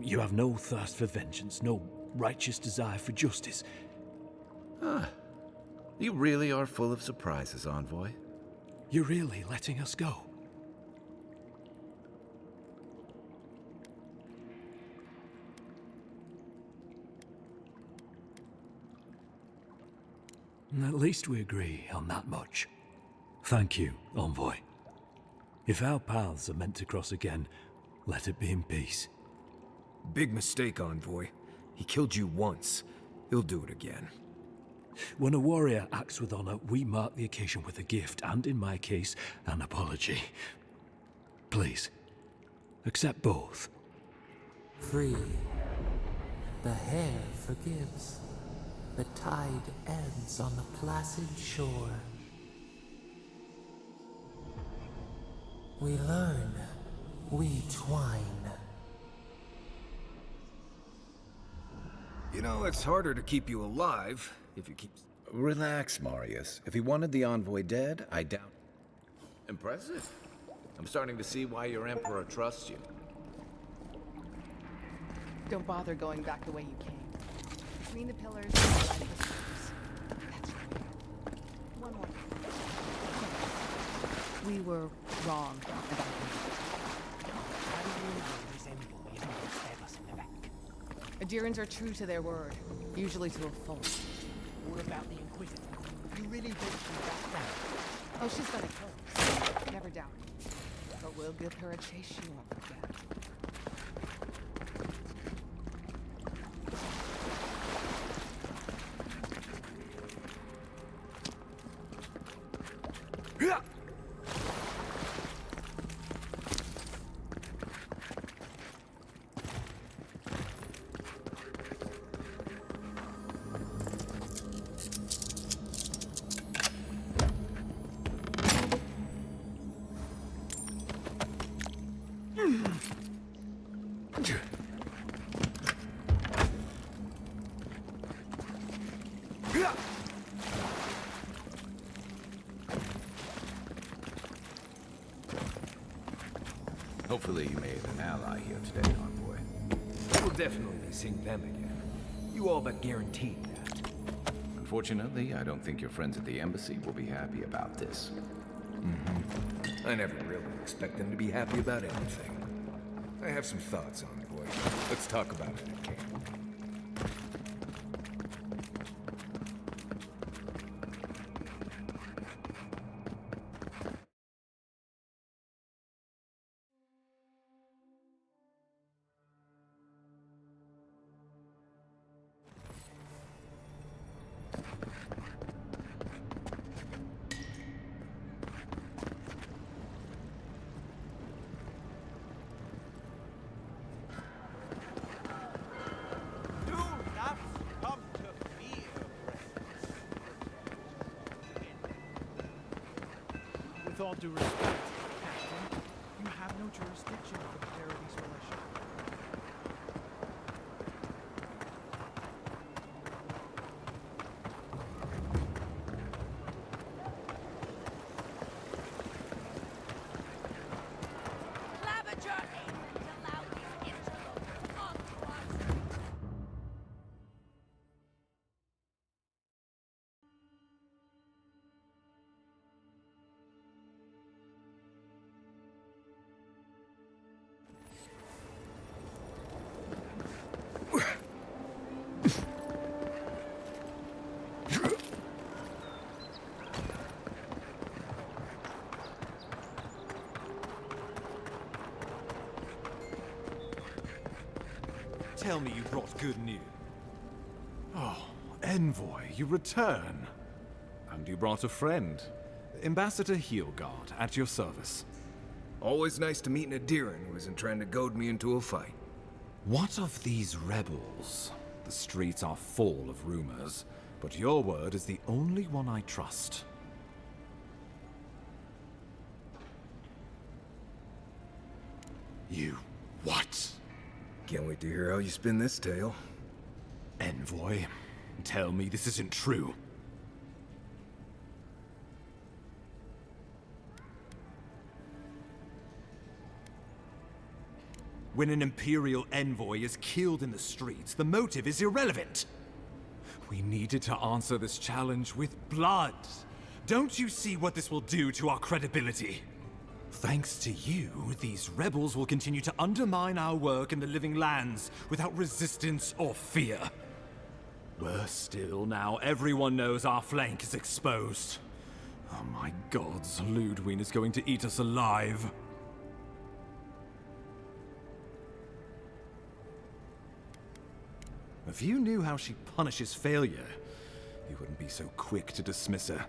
You have no thirst for vengeance, no righteous desire for justice. You really are full of surprises, Envoy. You're really letting us go? At least we agree on that much. Thank you, Envoy. If our paths are meant to cross again, let it be in peace. Big mistake, Envoy. He killed you once. He'll do it again. When a warrior acts with honor, we mark the occasion with a gift, and in my case, an apology. Please, accept both. Free. The hair forgives. The tide ebbs on the placid shore. We learn. We twine. You know, it's harder to keep you alive if you keep... Relax, Marius. If he wanted the Envoy dead, I doubt... Impressive. I'm starting to see why your Emperor trusts you. Don't bother going back the way you came. Between the pillars and the lifeless leaves. That's right. One more thing. We were wrong about him. How do you lose Envoy and stab us in the back? Adirans are true to their word, usually to a fault. What about the Inquisitor? You really think she's back down? Oh, she's got it close. Never doubt it. But we'll give her a chase she won't forget. Hopefully you made an ally here today, envoy. We'll definitely be seeing them again. You all but guaranteed that. Unfortunately, I don't think your friends at the embassy will be happy about this. I never really expect them to be happy about anything. I have some thoughts, envoy. Let's talk about it at camp. Do not succumb to fear, With all due respect, Captain, you have no jurisdiction over the Paradis Militia. Tell me you brought good news. Oh, Envoy, you return. And you brought a friend. Ambassador Heelguard, at your service. Always nice to meet an Adiran who isn't trying to goad me into a fight. What of these rebels? The streets are full of rumors, but your word is the only one I trust. You... what? Can't wait to hear how you spin this tale. Envoy, tell me this isn't true. When an Imperial envoy is killed in the streets, the motive is irrelevant. We needed to answer this challenge with blood. Don't you see what this will do to our credibility? Thanks to you, these rebels will continue to undermine our work in the Living Lands without resistance or fear. Worse still, now everyone knows our flank is exposed. Oh my gods, Ludwig is going to eat us alive. If you knew how she punishes failure, you wouldn't be so quick to dismiss her.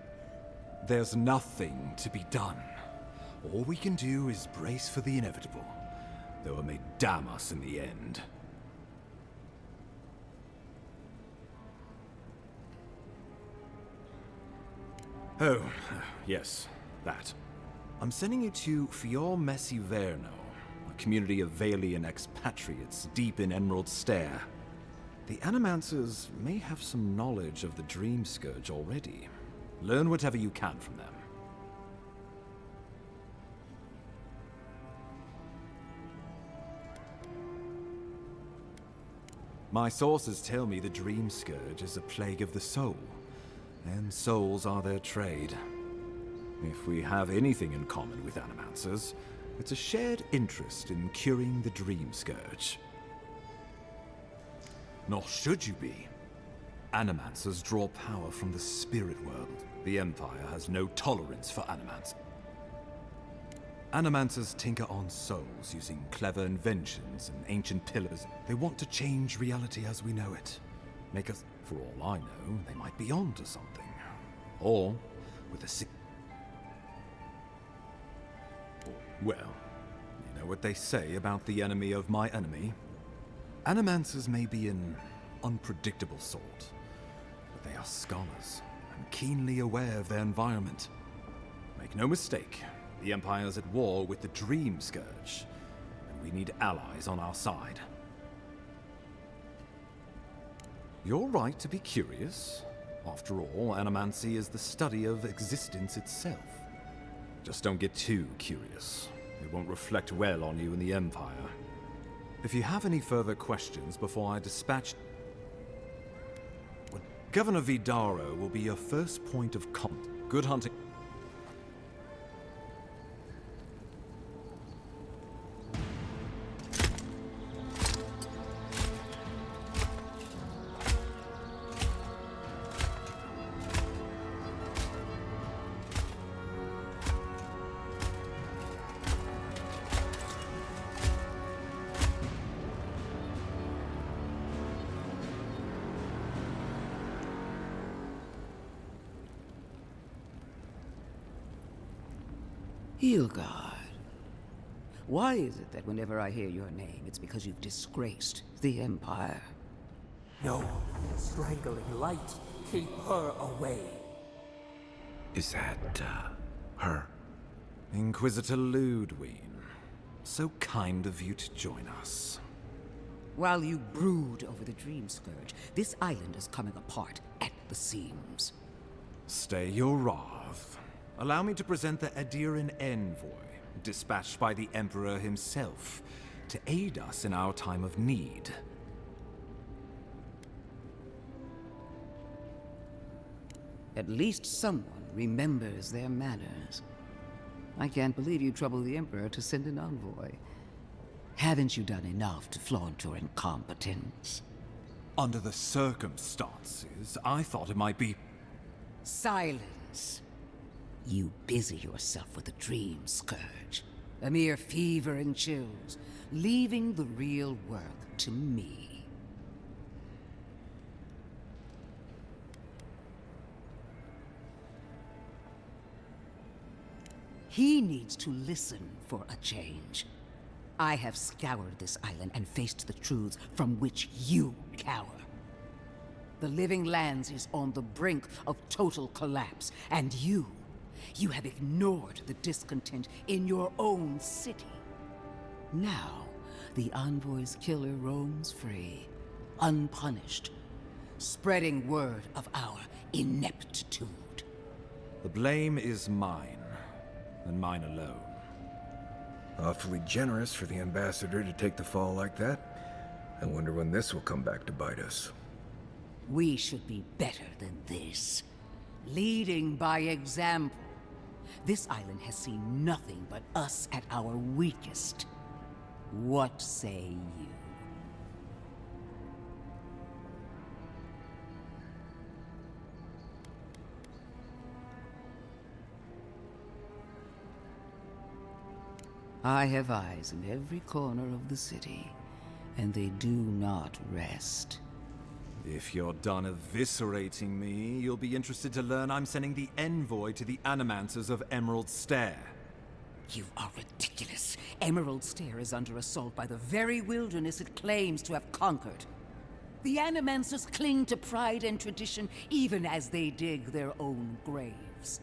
There's nothing to be done. All we can do is brace for the inevitable, though it may damn us in the end. Oh, yes, that. I'm sending you to Fior Messiverno, a community of Valian expatriates deep in Emerald Stair. The Animancers may have some knowledge of the Dream Scourge already. Learn whatever you can from them. My sources tell me the Dream Scourge is a plague of the soul, and souls are their trade. If we have anything in common with Animancers, it's a shared interest in curing the Dream Scourge. Nor should you be. Animancers draw power from the spirit world. The Empire has no tolerance for animants. Animancers tinker on souls using clever inventions and ancient pillars. They want to change reality as we know it. Make us... For all I know, they might be onto something. Or, with a well, you know what they say about the enemy of my enemy? Animancers may be an unpredictable sort, but they are scholars and keenly aware of their environment. Make no mistake, the Empire's at war with the Dream Scourge, and we need allies on our side. You're right to be curious. After all, animancy is the study of existence itself. Just don't get too curious. It won't reflect well on you in the Empire. If you have any further questions before I dispatch... Well, Governor Vidaro will be your first point of contact. Good hunting. Hilgard. Why is it that whenever I hear your name, it's because you've disgraced the Empire? No, strangling light. Keep her away. Is that, her? Inquisitor Ludwig. So kind of you to join us. While you brood over the Dream Scourge, this island is coming apart at the seams. Stay your wrath. Allow me to present the Adiran envoy, dispatched by the Emperor himself, to aid us in our time of need. At least someone remembers their manners. I can't believe you troubled the Emperor to send an envoy. Haven't you done enough to flaunt your incompetence? Under the circumstances, I thought it might be... Silence. You busy yourself with the Dream Scourge. A mere fever and chills, leaving the real work to me. He needs to listen for a change. I have scoured this island and faced the truths from which you cower. The Living Lands is on the brink of total collapse, and you have ignored the discontent in your own city. Now, the Envoy's killer roams free, unpunished, spreading word of our ineptitude. The blame is mine, and mine alone. Awfully generous for the ambassador to take the fall like that. I wonder when this will come back to bite us. We should be better than this. Leading by example. This island has seen nothing but us at our weakest. What say you? I have eyes in every corner of the city, and they do not rest. If you're done eviscerating me, you'll be interested to learn I'm sending the envoy to the Animancers of Emerald Stair. You are ridiculous. Emerald Stair is under assault by the very wilderness it claims to have conquered. The Animancers cling to pride and tradition even as they dig their own graves.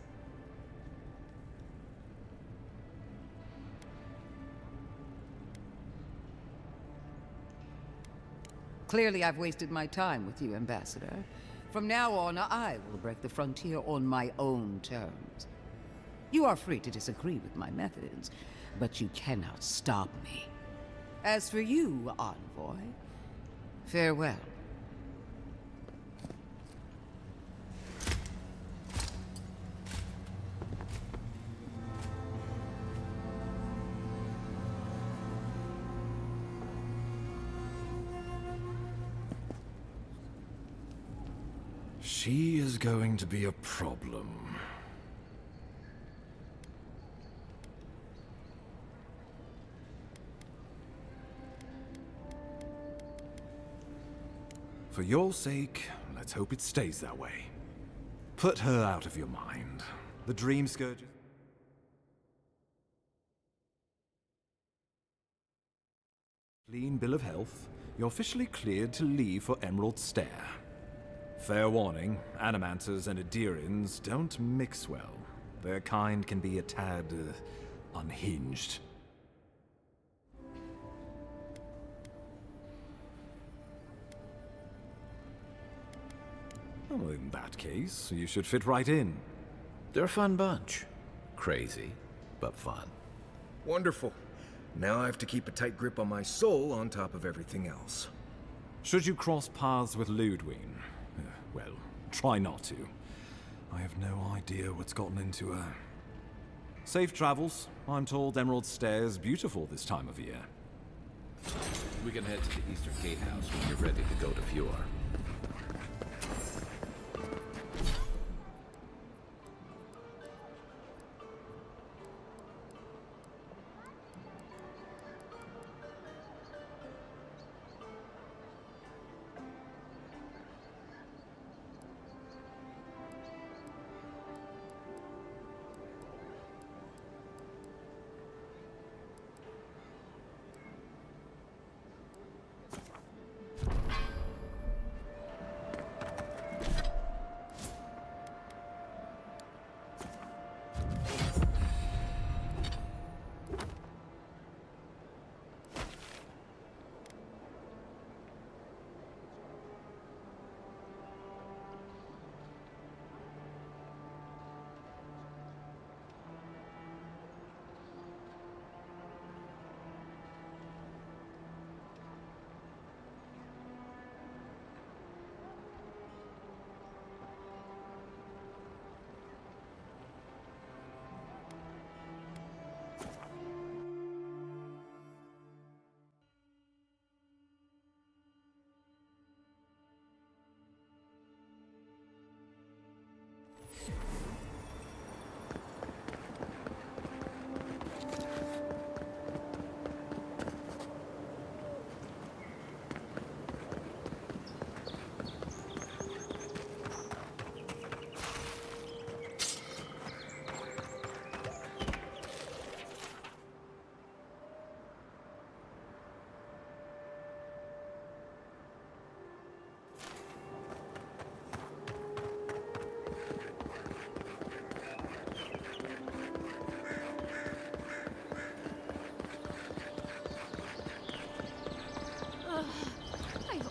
Clearly, I've wasted my time with you, Ambassador. From now on, I will break the frontier on my own terms. You are free to disagree with my methods, but you cannot stop me. As for you, Envoy, farewell. She is going to be a problem. For your sake, let's hope it stays that way. Put her out of your mind. The Dream Scourge... Clean bill of health. You're officially cleared to leave for Emerald Stair. Fair warning, Animanters and Adirians don't mix well. Their kind can be a tad... unhinged. Well, in that case, you should fit right in. They're a fun bunch. Crazy, but fun. Wonderful. Now I have to keep a tight grip on my soul on top of everything else. Should you cross paths with Ludwig, well, try not to. I have no idea what's gotten into her. Safe travels. I'm told Emerald Stair is beautiful this time of year. We can head to the Eastern Gatehouse when you're ready to go to Fjord.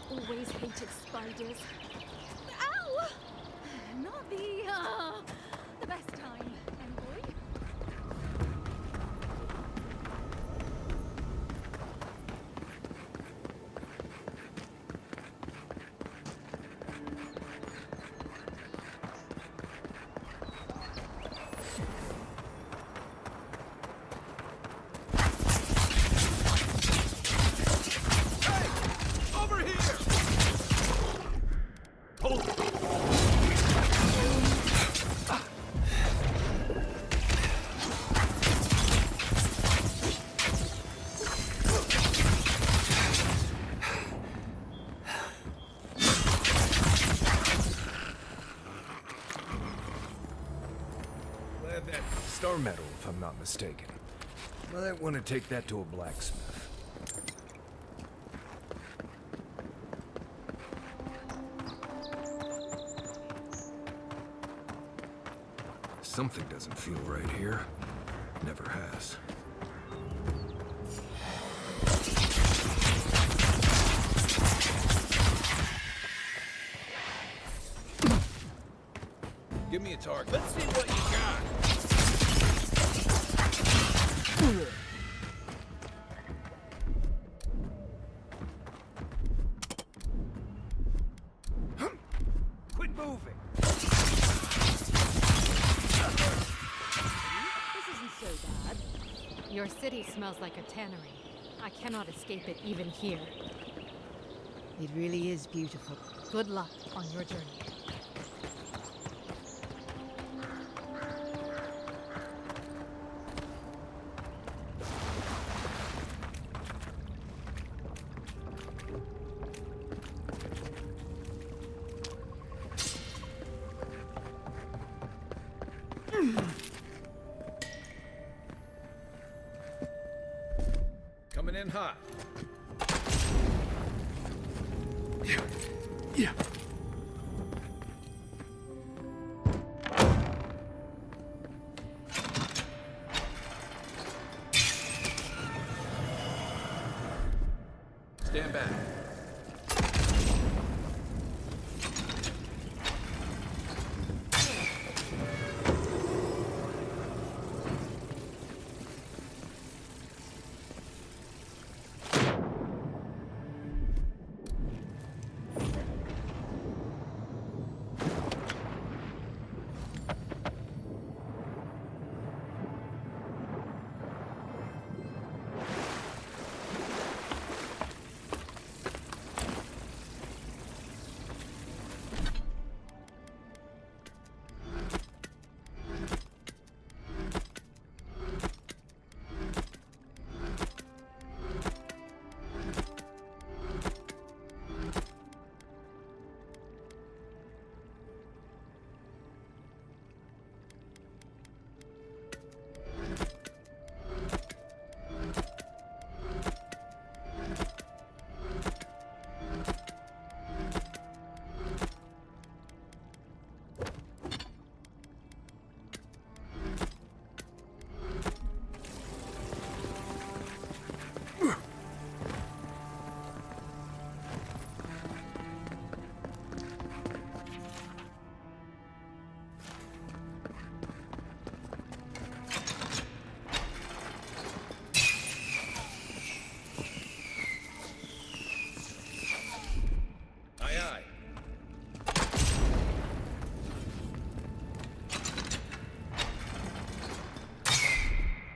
Always hated spiders. Ow! Not the best time, Envoy. Star metal, if I'm not mistaken. Might want to take that to a blacksmith. Something doesn't feel right here. Never has. Give me a target. Let's see what you got. Quit moving! This isn't so bad. Your city smells like a tannery. I cannot escape it even here. It really is beautiful. Good luck on your journey. Coming in hot. Yeah. Stand back.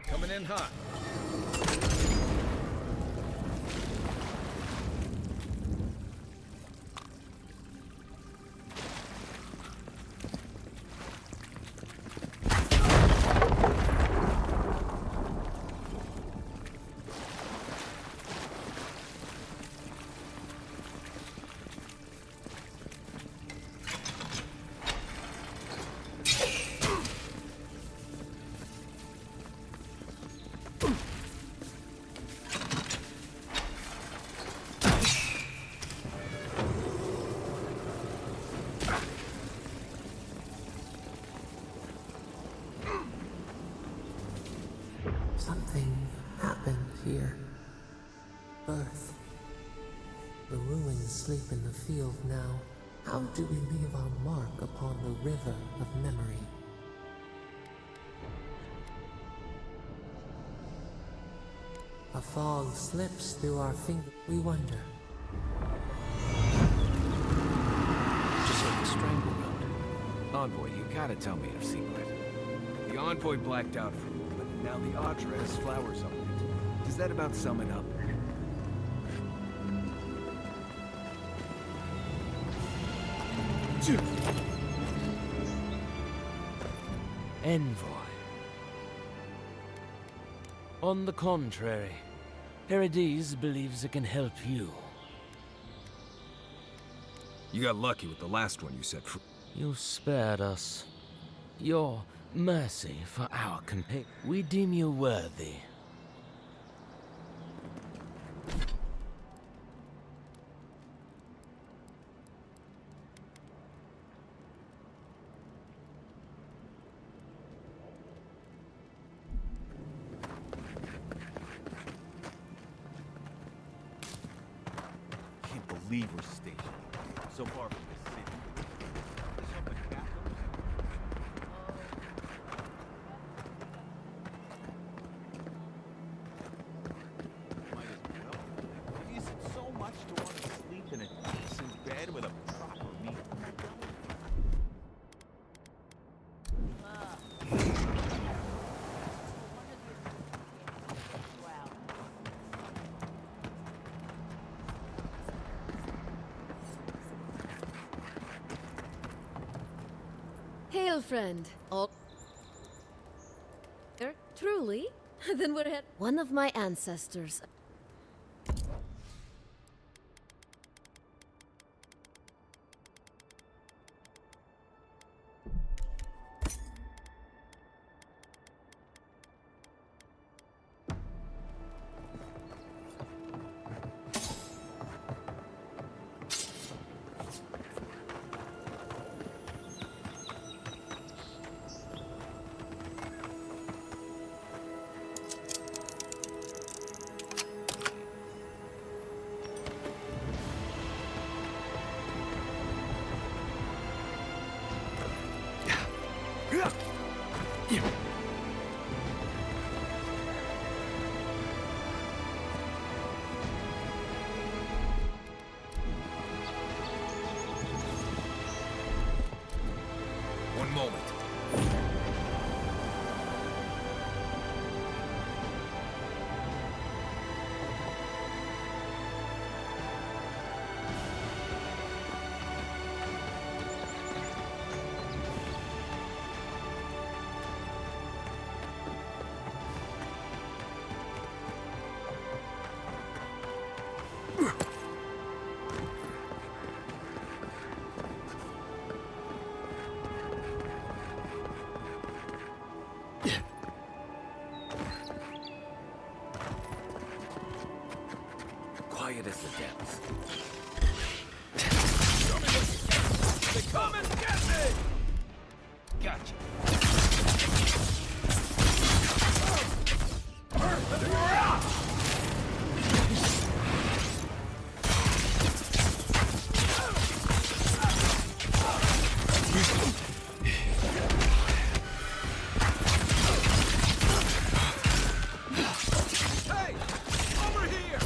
Coming in hot. Something happened here. Birth. The ruins sleep in the field now. How do we leave our mark upon the river of memory? A fog slips through our fingers. We wonder. Just like a stranglehold. Envoy, you gotta tell me your secret. The Envoy blacked out for a moment, and now the Audra has flowers on it. Does that about sum it up? Envoy. On the contrary, Paradise believes it can help you. You got lucky with the last one you set free. You spared us. Your mercy for our companion. We deem you worthy. Can't believe we're stationed so far from the city. This up the capital? Might as well. Is it so much to want to sleep in a decent bed with a proper meal? Hail, friend. Oh. Truly? Then we're at one of my ancestors. One moment. Quiet as the depths. Show me what you got. They come and get me! Gotcha. Hey! Over here!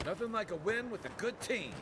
Nothing like a win with a good team.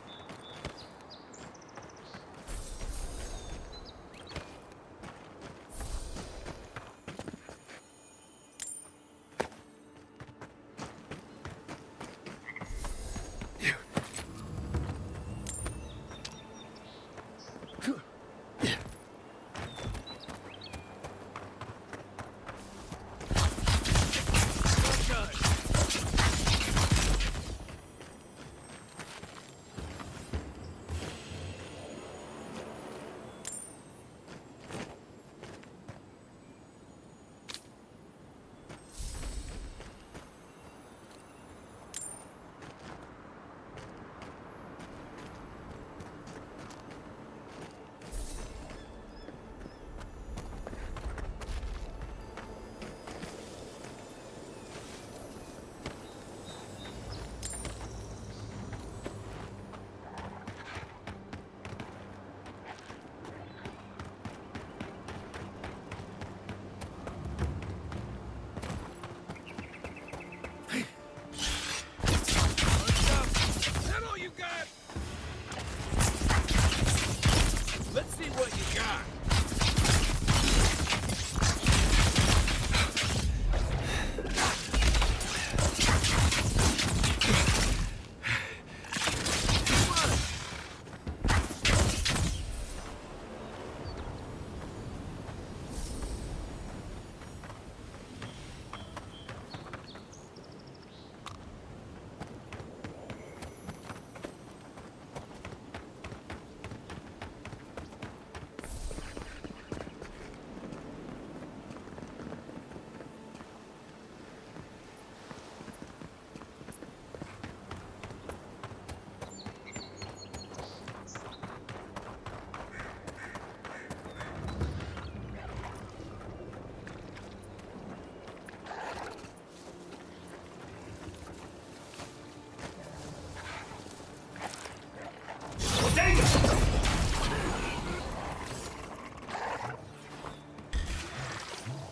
Let's see what you got.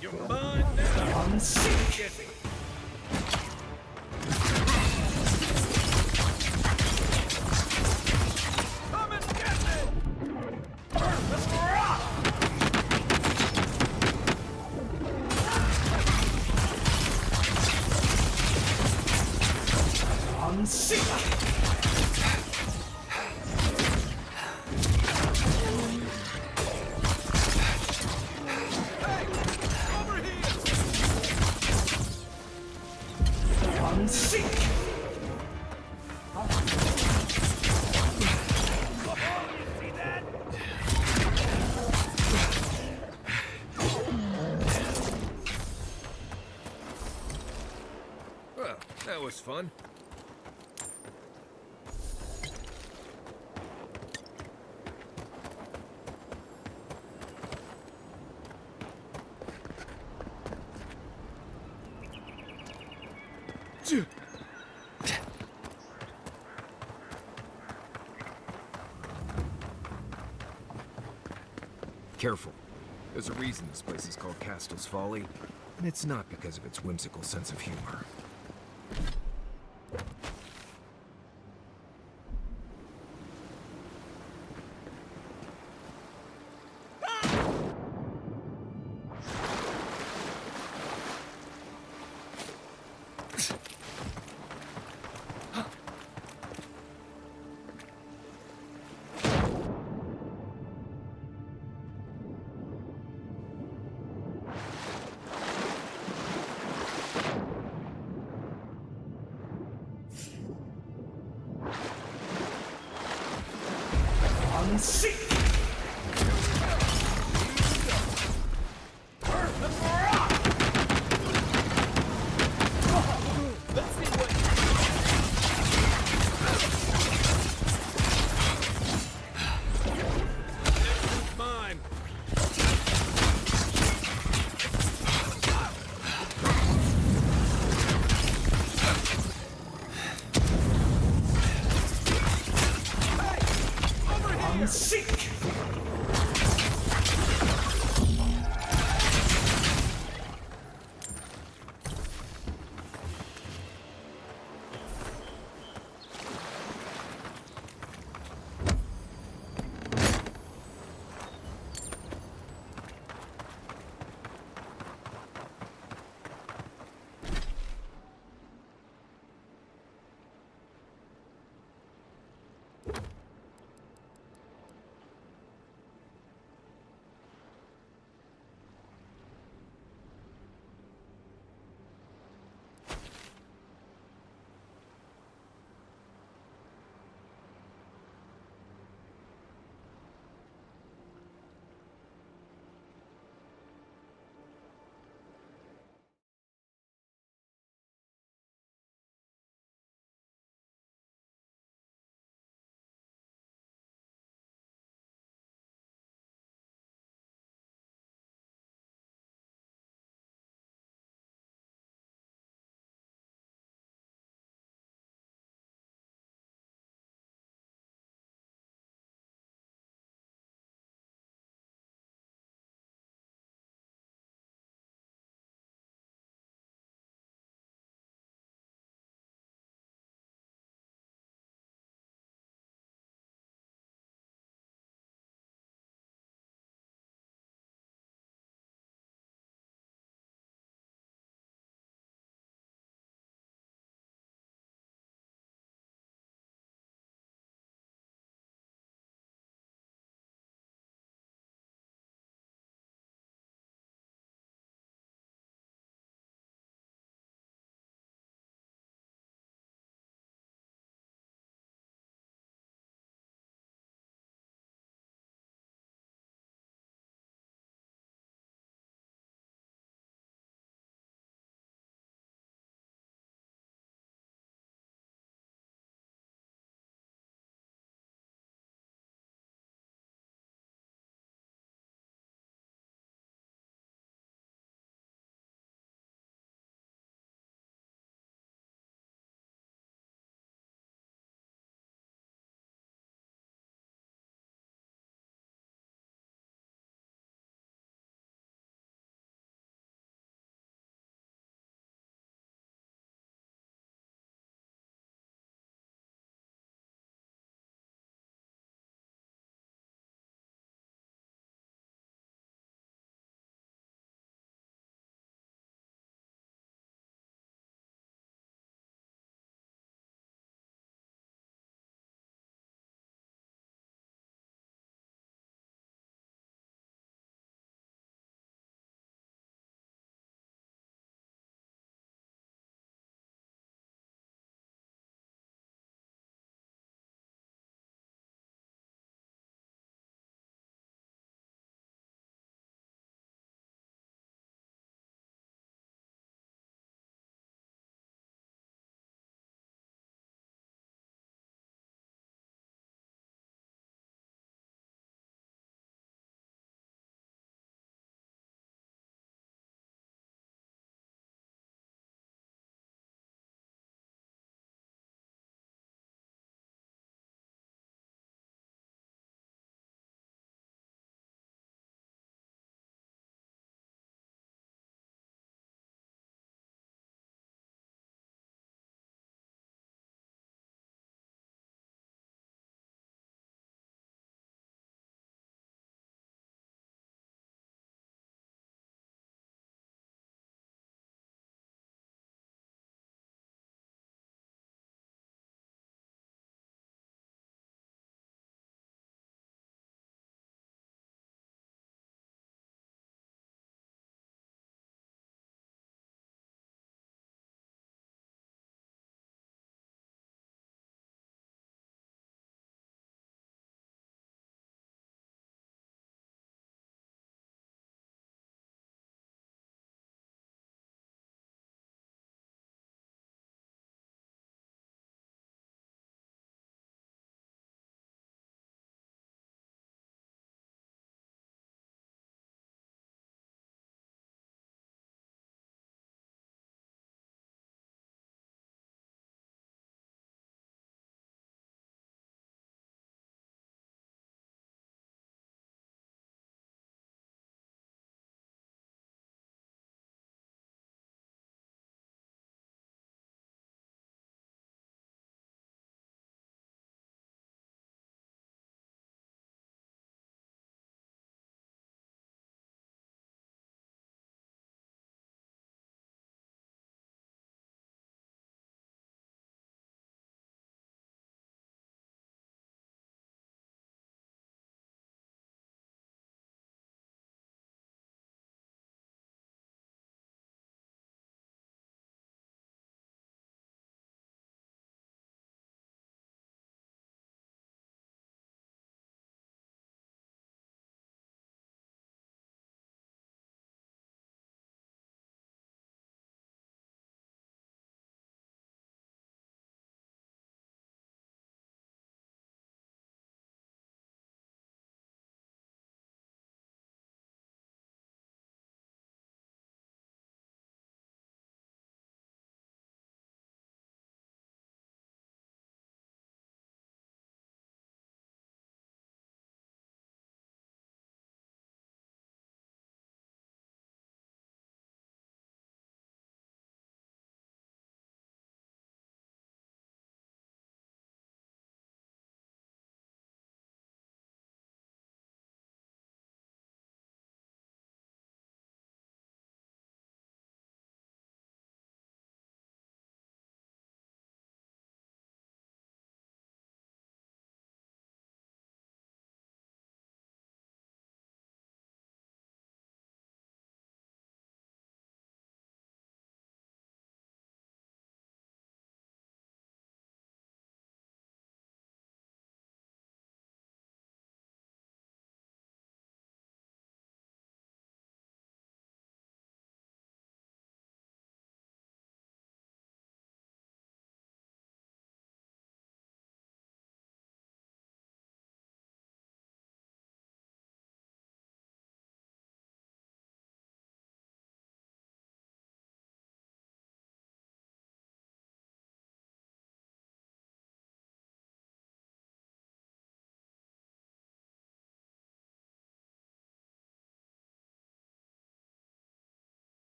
You're mine now. Unsick. Come and get me. Let's rock. Unsick. Well, that was fun. careful. There's a reason this place is called Castel's Folly, and it's not because of its whimsical sense of humor. Seek!